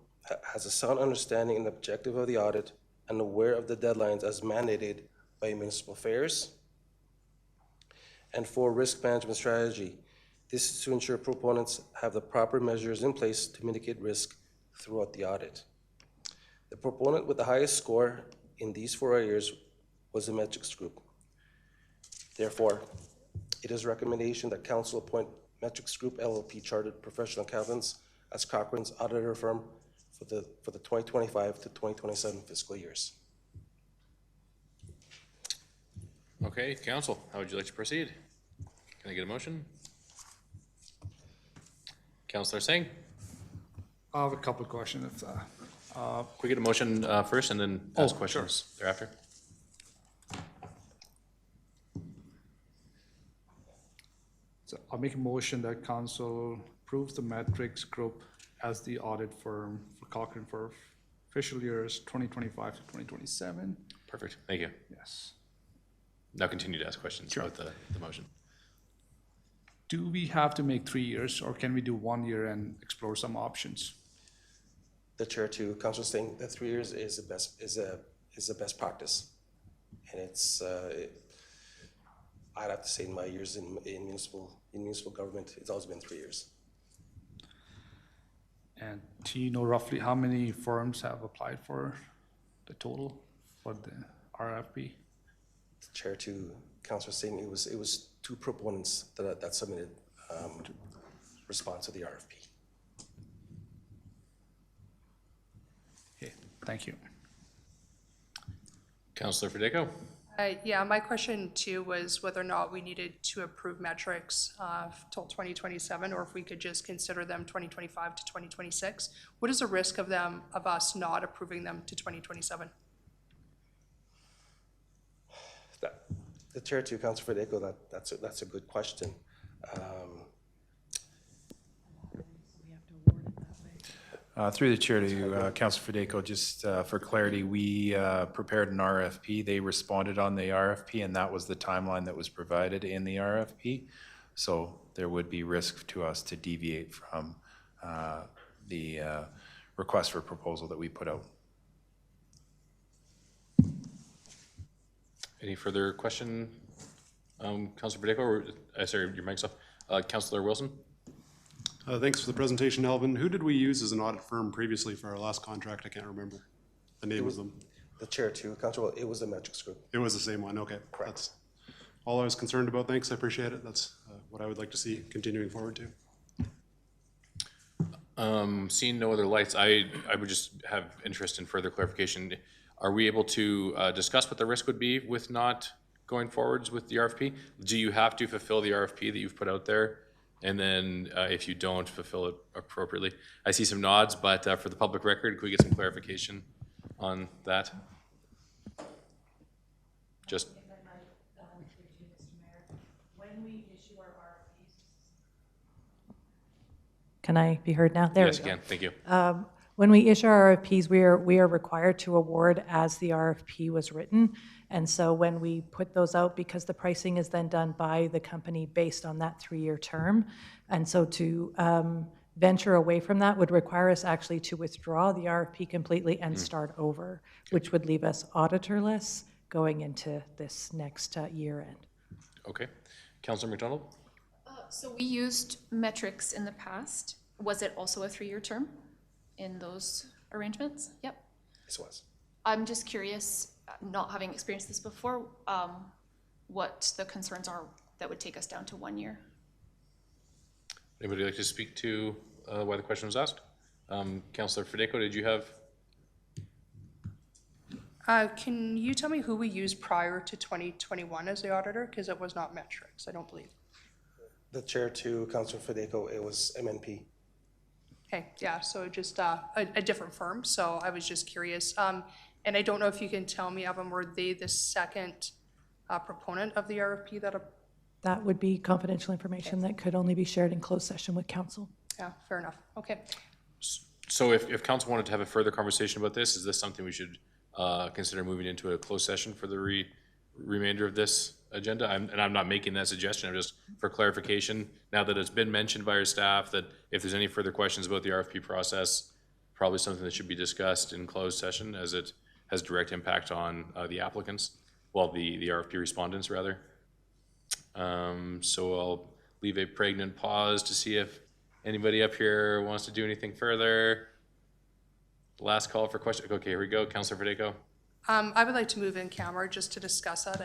S11: has a sound understanding and objective of the audit and aware of the deadlines as mandated by municipal affairs. And 4, risk management strategy. This is to ensure proponents have the proper measures in place to mitigate risk throughout the audit. The proponent with the highest score in these 4 areas was the Metrics Group. Therefore, it is recommendation that council appoint Metrics Group LLP Chartered Professional Accountants as Cochrane's auditor firm for the 2025 to 2027 fiscal years.
S1: Okay, council, how would you like to proceed? Can I get a motion? Councillor Singh,
S7: I have a couple of questions.
S1: can we get a motion first and then ask questions thereafter?
S7: So I'll make a motion that council approves the Matrix Group as the audit firm for Cochrane for official years 2025 to 2027.
S1: Perfect, thank you.
S7: Yes.
S1: Now continue to ask questions about the motion.
S7: Do we have to make 3 years, or can we do 1 year and explore some options?
S11: The chair to Councilor Singh, that 3 years is the best practice. And it's, I'd have to say in my years in municipal government, it's always been 3 years.
S7: And do you know roughly how many firms have applied for the total for the RFP?
S11: The chair to Councilor Singh, it was 2 proponents that submitted response to the RFP.
S7: Okay, thank you.
S1: Councillor Federico?
S4: Yeah, my question too was whether or not we needed to approve metrics till 2027, or if we could just consider them 2025 to 2026. What is the risk of us not approving them to 2027?
S11: The chair to Councilor Federico, that's a good question.
S6: Through the chair to Councilor Federico, just for clarity, we prepared an RFP. They responded on the RFP, and that was the timeline that was provided in the RFP. So there would be risk to us to deviate from the request for proposal that we put out.
S1: Any further question, Councillor Federico, or, sorry, your mic's off. Councillor Wilson?
S10: Thanks for the presentation, Alvin. Who did we use as an audit firm previously for our last contract? I can't remember the name of them.
S11: The chair to Councilor, it was the Metrics Group.
S10: It was the same one, okay.
S11: Correct.
S10: That's all I was concerned about. Thanks, I appreciate it. That's what I would like to see continuing forward to.
S1: Seeing no other lights, I would just have interest in further clarification. Are we able to discuss what the risk would be with not going forwards with the RFP? Do you have to fulfill the RFP that you've put out there? And then if you don't fulfill it appropriately? I see some nods, but for the public record, could we get some clarification on that? Just.
S3: Can I be heard now? There we
S1: Yes,
S3: go.
S1: you can, thank you.
S3: When we issue our RFPs, we are required to award as the RFP was written. And so when we put those out, because the pricing is then done by the company based on that 3-year term. And so to venture away from that would require us actually to withdraw the RFP completely and start over, which would leave us auditorless going into this next year end.
S1: Okay. Councillor McDonald?
S2: So we used metrics in the past. Was it also a 3-year term in those arrangements? Yep.
S11: This was.
S2: I'm just curious, not having experienced this before, what the concerns are that would take us down to 1 year.
S1: Anybody like to speak to why the question was asked? Councillor Federico, did you have?
S4: Can you tell me who we used prior to 2021 as the auditor? Because it was not metrics, I don't believe.
S11: The chair to Councilor Federico, it was MNP.
S4: Okay, yeah, so just a different firm, so I was just curious. And I don't know if you can tell me, Evan, were they the second proponent of the RFP
S3: That would be confidential information that could only be shared in closed session with council.
S4: Yeah, fair enough, okay.
S1: So if council wanted to have a further conversation about this, is this something we should consider moving into a closed session for the remainder of this agenda? I'm not making that suggestion, I'm just for clarification, now that it's been mentioned by our staff, that if there's any further questions about the RFP process, probably something that should be discussed in closed session as it has direct impact on the applicants, well, the RFP respondents rather. So I'll leave a pregnant pause to see if anybody up here wants to do anything further. Last call for question. Okay, here we go. Councilor Verdejo.
S4: I would like to move in camera just to discuss that.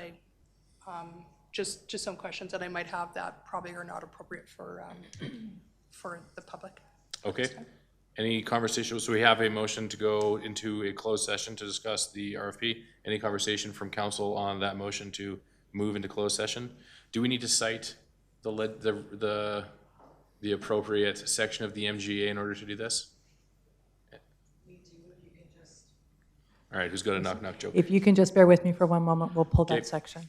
S4: Just some questions that I might have that probably are not appropriate for the public.
S1: Okay. Any conversation? So we have a motion to go into a closed session to discuss the RFP. Any conversation from council on that motion to move into closed session? Do we need to cite the appropriate section of the MGA in order to do this? All right, who's got a knock-knock joke?
S3: If you can just bear with me for one moment, we'll pull
S1: Okay.
S3: that section.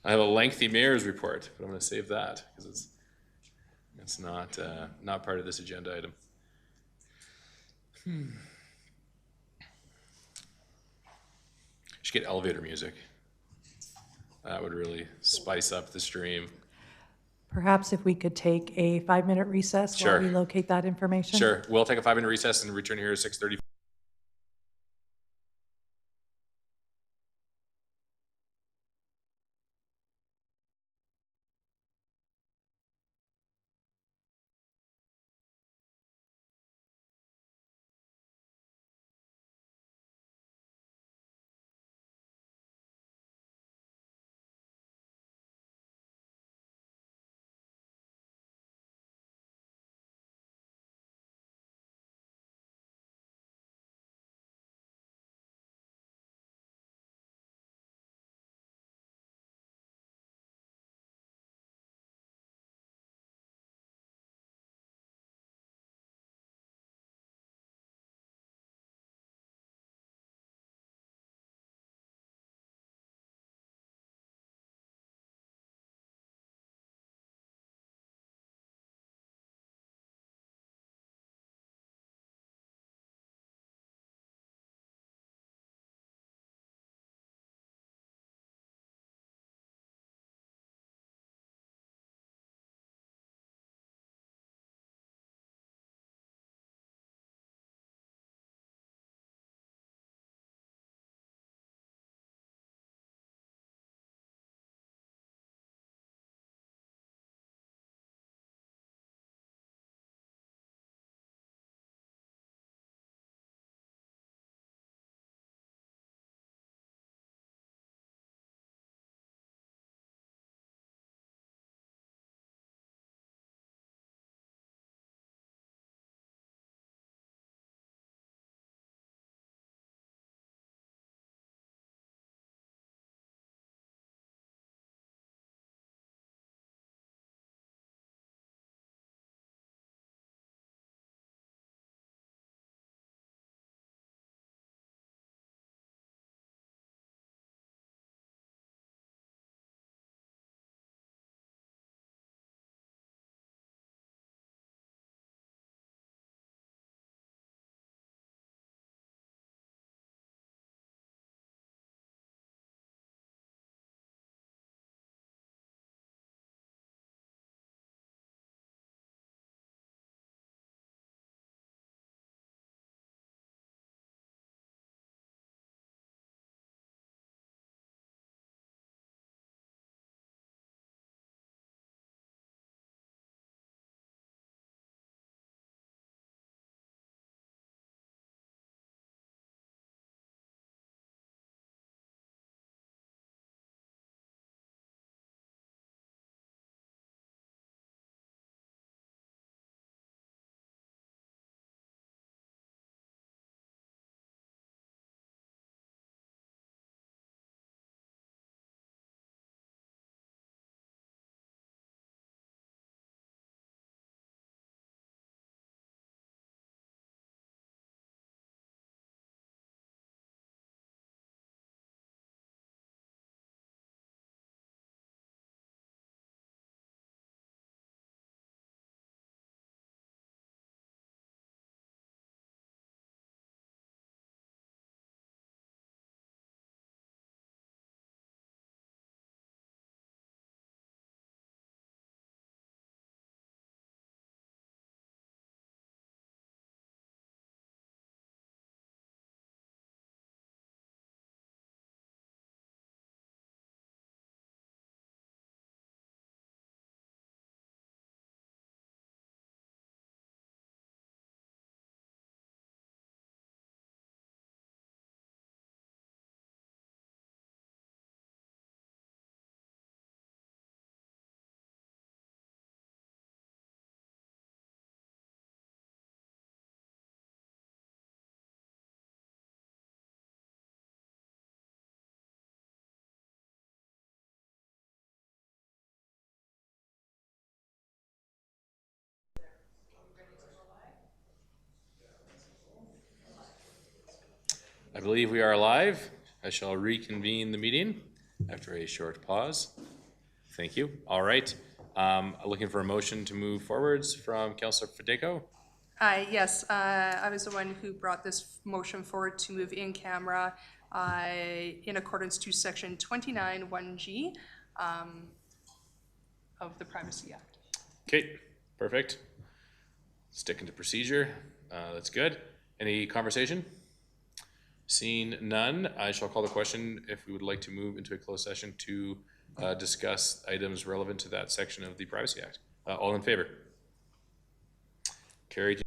S1: I have a lengthy mayor's report, but I'm gonna save that because it's not part of this agenda item. Should get elevator music. That would really spice up the stream.
S3: Perhaps if we could take a 5-minute recess while
S1: Sure.
S3: we locate that information?
S1: Sure, we'll take a 5-minute recess and return here at 6:30. I believe we are live. I shall reconvene the meeting after a short pause. Thank you. All right. Looking for a motion to move forwards from Councillor Fedeko.
S4: Yes, I was the one who brought this motion forward to move in camera in accordance to section 29 1G of the Privacy Act.
S1: Okay, perfect. Sticking to procedure. That's good. Any conversation? Seeing none, I shall call the question if we would like to move into a closed session to discuss items relevant to that section of the Privacy Act. All in favor? Carried.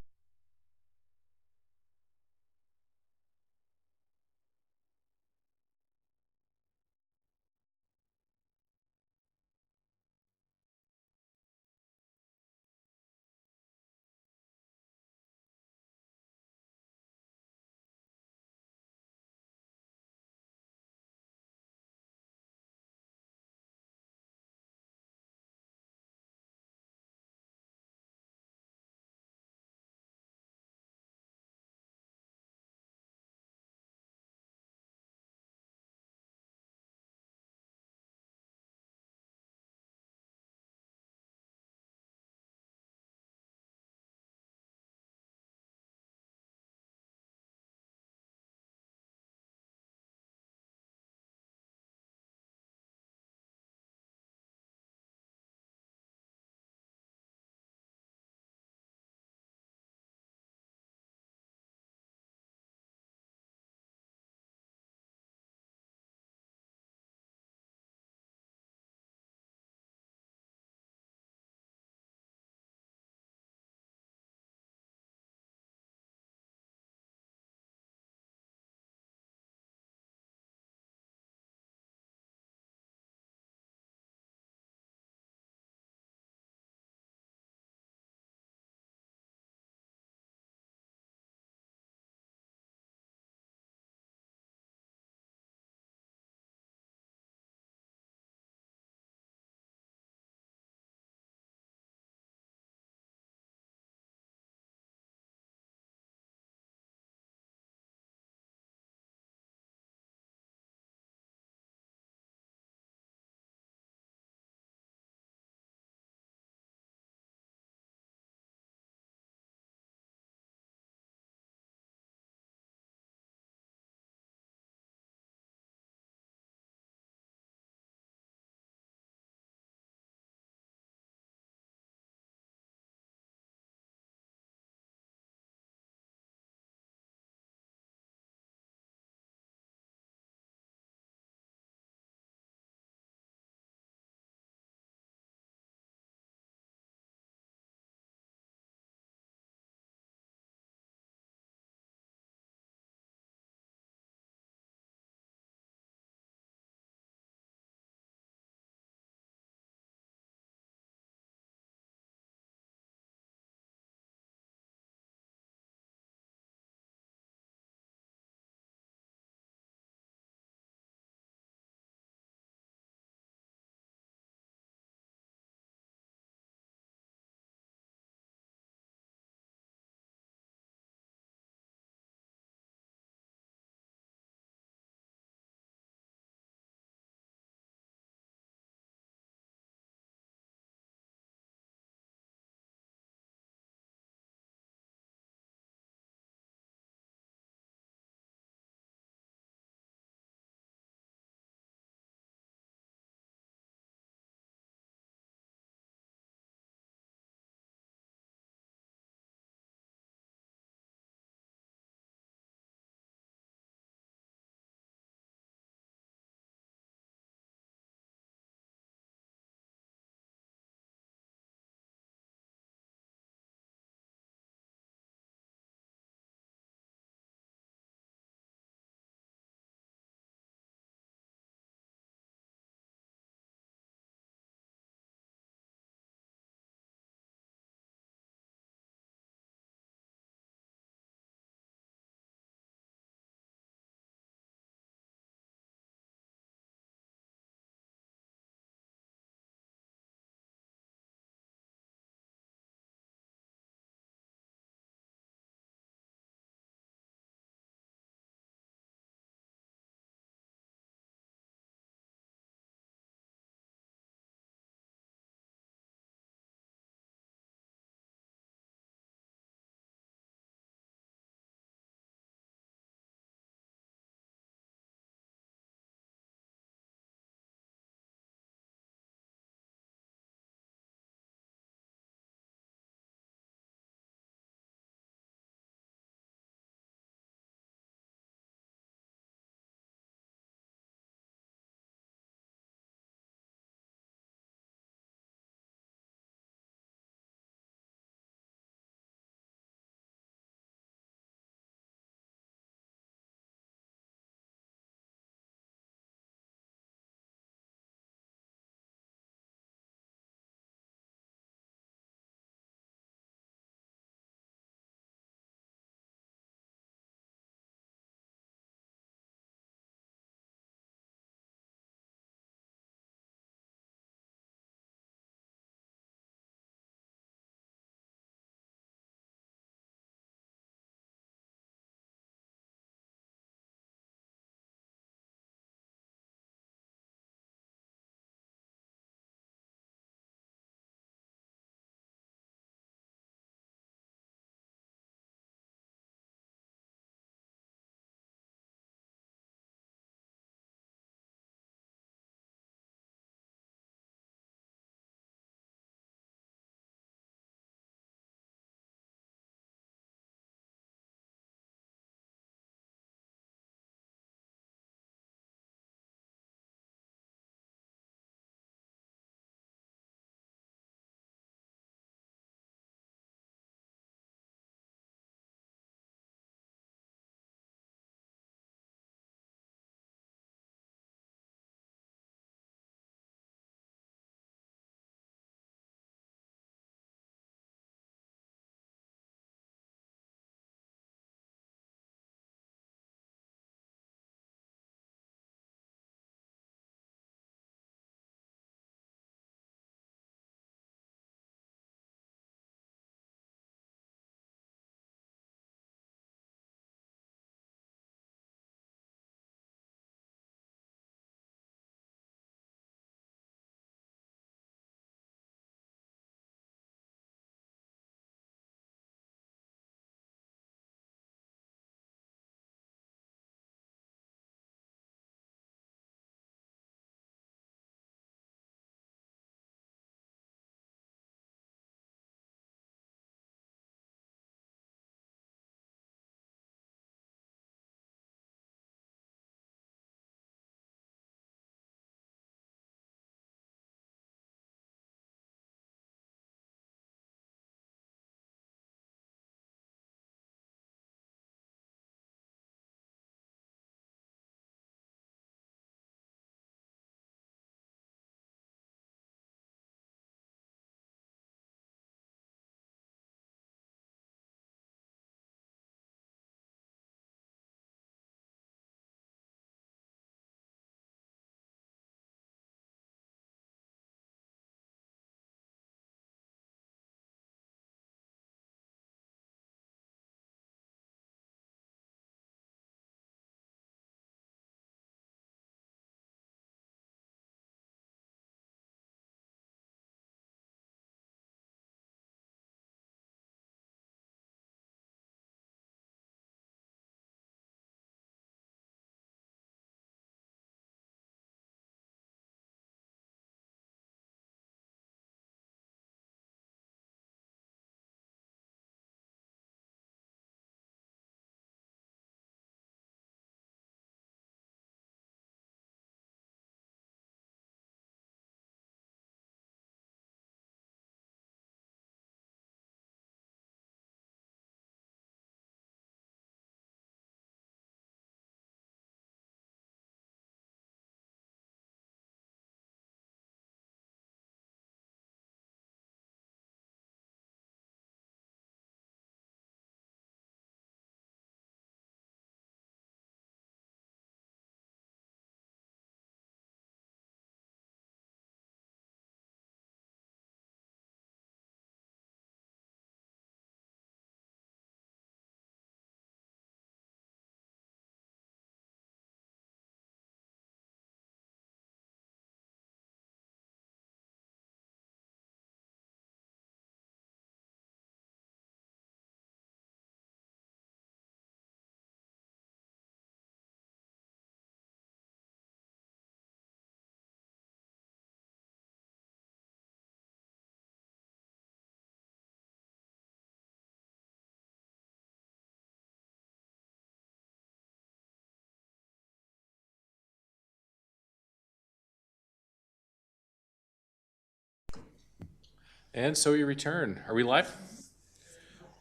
S1: And so we return. Are we live?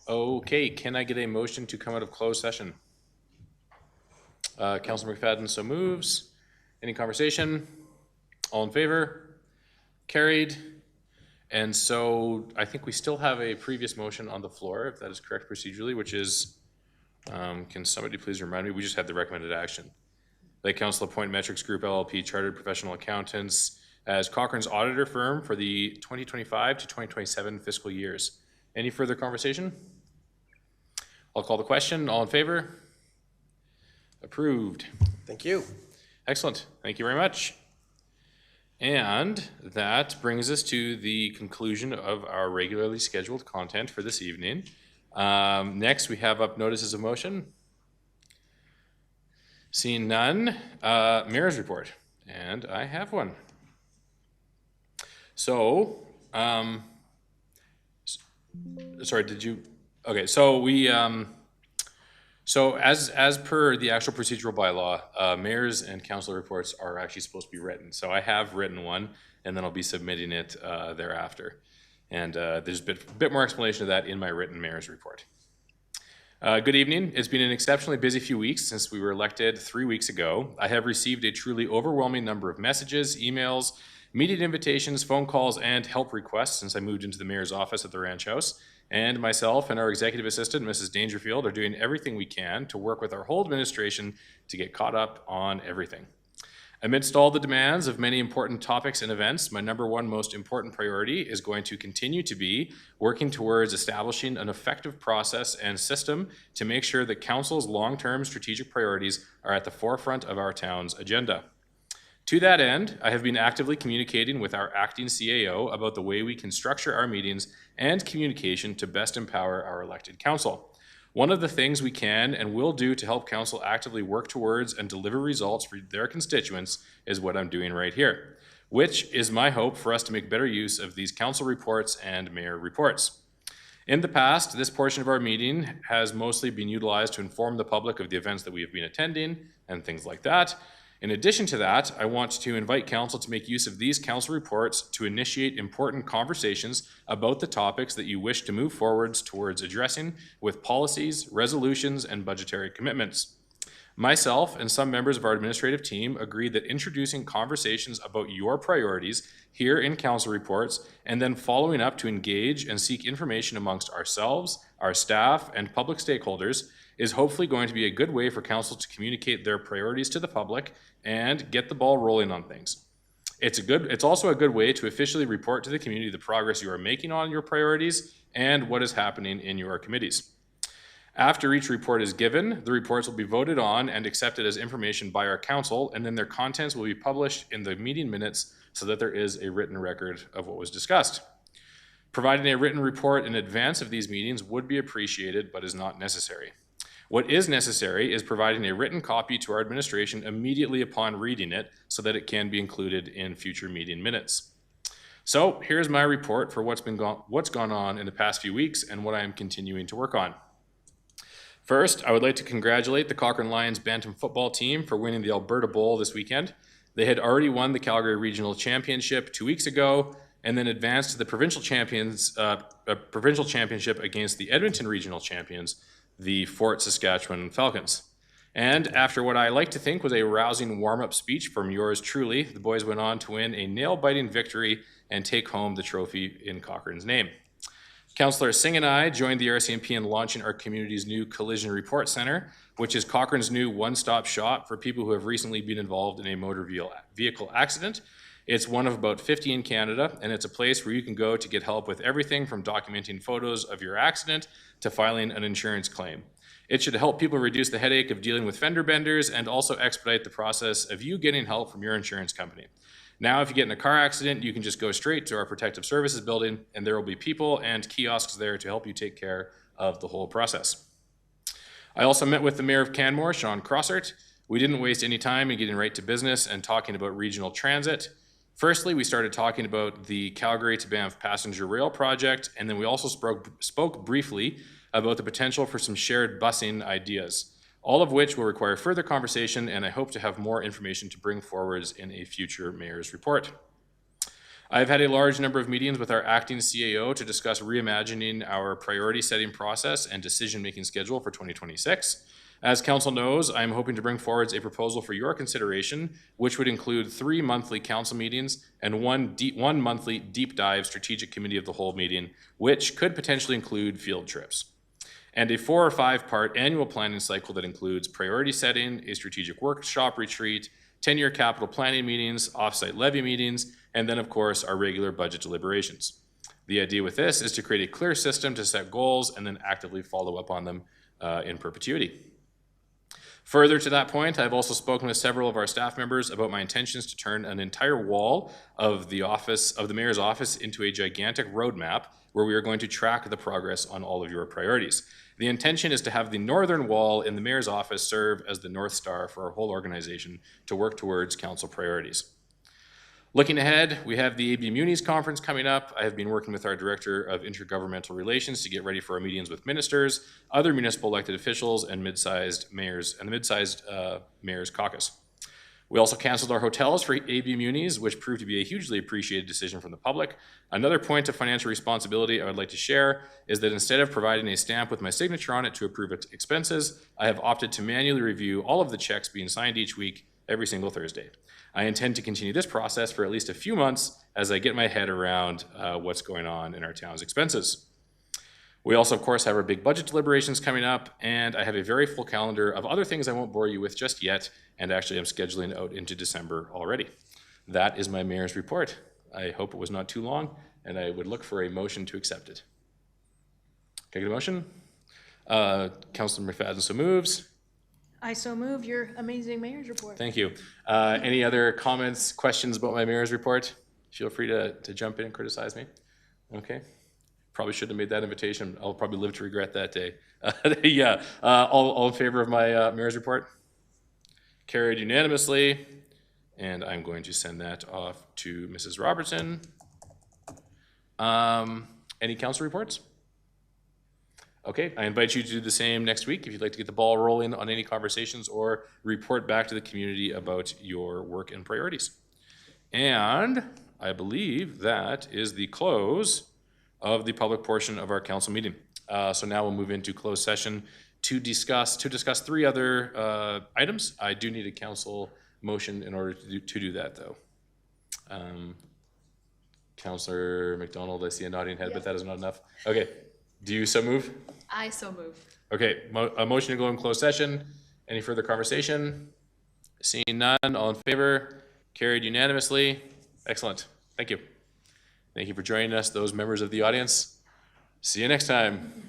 S1: Okay, can I get a motion to come out of closed session? Councilor McFadden so moves. Any conversation? All in favor? Carried. And so I think we still have a previous motion on the floor, if that is correct procedurally, which is, can somebody please remind me? We just had the recommended action. That council appoint Metrics Group LLP Chartered Professional Accountants as Cochrane's auditor firm for the 2025 to 2027 fiscal years. Any further conversation? I'll call the question. All in favor? Approved.
S11: Thank you.
S1: Excellent. Thank you very much. And that brings us to the conclusion of our regularly scheduled content for this evening. Next, we have up notices of motion. Seeing none, mayor's report, and I have one. So, sorry, did you? Okay, so we, so as per the actual procedural bylaw, mayors and council reports are actually supposed to be written. So I have written one, and then I'll be submitting it thereafter. And there's a bit more explanation of that in my written mayor's report. Good evening. It's been an exceptionally busy few weeks since we were elected 3 weeks ago. I have received a truly overwhelming number of messages, emails, meeting invitations, phone calls, and help requests since I moved into the mayor's office at the Ranch House. And myself and our executive assistant, Mrs. Dangerfield, are doing everything we can to work with our whole administration to get caught up on everything. Amidst all the demands of many important topics and events, my number one most important priority is going to continue to be working towards establishing an effective process and system to make sure that council's long-term strategic priorities are at the forefront of our town's agenda. To that end, I have been actively communicating with our acting CAO about the way we can structure our meetings and communication to best empower our elected council. One of the things we can and will do to help council actively work towards and deliver results for their constituents is what I'm doing right here, which is my hope for us to make better use of these council reports and mayor reports. In the past, this portion of our meeting has mostly been utilized to inform the public of the events that we have been attending and things like that. In addition to that, I want to invite council to make use of these council reports to initiate important conversations about the topics that you wish to move forwards towards addressing with policies, resolutions, and budgetary commitments. Myself and some members of our administrative team agree that introducing conversations about your priorities here in council reports and then following up to engage and seek information amongst ourselves, our staff, and public stakeholders is hopefully going to be a good way for council to communicate their priorities to the public and get the ball rolling on things. It's also a good way to officially report to the community the progress you are making on your priorities and what is happening in your committees. After each report is given, the reports will be voted on and accepted as information by our council, and then their contents will be published in the meeting minutes so that there is a written record of what was discussed. Providing a written report in advance of these meetings would be appreciated, but is not necessary. What is necessary is providing a written copy to our administration immediately upon reading it so that it can be included in future meeting minutes. So here's my report for what's gone on in the past few weeks and what I am continuing to work on. First, I would like to congratulate the Cochrane Lions Bantam football team for winning the Alberta Bowl this weekend. They had already won the Calgary Regional Championship 2 weeks ago and then advanced to the provincial championship against the Edmonton Regional Champions, the Fort Saskatchewan Falcons. And after what I like to think was a rousing warm-up speech from yours truly, the boys went on to win a nail-biting victory and take home the trophy in Cochrane's name. Councillor Singh and I joined the RCMP in launching our community's new Collision Report Center, which is Cochrane's new one-stop shop for people who have recently been involved in a motor vehicle accident. It's one of about 50 in Canada, and it's a place where you can go to get help with everything from documenting photos of your accident to filing an insurance claim. It should help people reduce the headache of dealing with fender benders and also expedite the process of you getting help from your insurance company. Now, if you get in a car accident, you can just go straight to our Protective Services building, and there will be people and kiosks there to help you take care of the whole process. I also met with the Mayor of Canmore, Sean Crossart. We didn't waste any time in getting right to business and talking about regional transit. Firstly, we started talking about the Calgary to Banff passenger rail project, and then we also spoke briefly about the potential for some shared busing ideas, all of which will require further conversation, and I hope to have more information to bring forwards in a future mayor's report. I've had a large number of meetings with our acting CAO to discuss reimagining our priority setting process and decision-making schedule for 2026. As council knows, I'm hoping to bring forward a proposal for your consideration, which would include 3 monthly council meetings and one monthly deep dive strategic committee of the whole meeting, which could potentially include field trips. And a 4 or 5 part annual planning cycle that includes priority setting, a strategic workshop retreat, 10-year capital planning meetings, offsite levy meetings, and then of course our regular budget deliberations. The idea with this is to create a clear system to set goals and then actively follow up on them in perpetuity. Further to that point, I've also spoken with several of our staff members about my intentions to turn an entire wall of the mayor's office into a gigantic roadmap where we are going to track the progress on all of your priorities. The intention is to have the northern wall in the mayor's office serve as the North Star for our whole organization to work towards council priorities. Looking ahead, we have the AB Munis Conference coming up. I have been working with our Director of Intergovernmental Relations to get ready for our meetings with ministers, other municipal elected officials, and mid-sized mayors, and the mid-sized Mayor's Caucus. We also canceled our hotels for AB Munis, which proved to be a hugely appreciated decision from the public. Another point of financial responsibility I would like to share is that instead of providing a stamp with my signature on it to approve expenses, I have opted to manually review all of the checks being signed each week, every single Thursday. I intend to continue this process for at least a few months as I get my head around what's going on in our town's expenses. We also, of course, have our big budget deliberations coming up, and I have a very full calendar of other things I won't bore you with just yet, and actually I'm scheduling out into December already. That is my mayor's report. I hope it was not too long, and I would look for a motion to accept it. Can I get a motion? Councilor McFadden so moves.
S5: I so move your amazing mayor's report.
S1: Thank you. Any other comments, questions about my mayor's report? Feel free to jump in and criticize me. Okay. Probably should have made that invitation. I'll probably live to regret that day. Yeah. All in favor of my mayor's report? Carried unanimously. And I'm going to send that off to Mrs. Robertson. Any council reports? Okay, I invite you to do the same next week if you'd like to get the ball rolling on any conversations or report back to the community about your work and priorities. And I believe that is the close of the public portion of our council meeting. So now we'll move into closed session to discuss 3 other items. I do need a council motion in order to do that, though. Councillor McDonald, I see a nodding head, but that is not enough. Okay, do you so move?
S2: I so move.
S1: Okay, a motion to go in closed session. Any further conversation? Seeing none, all in favor? Carried unanimously. Excellent. Thank you. Thank you for joining us, those members of the audience. See you next time.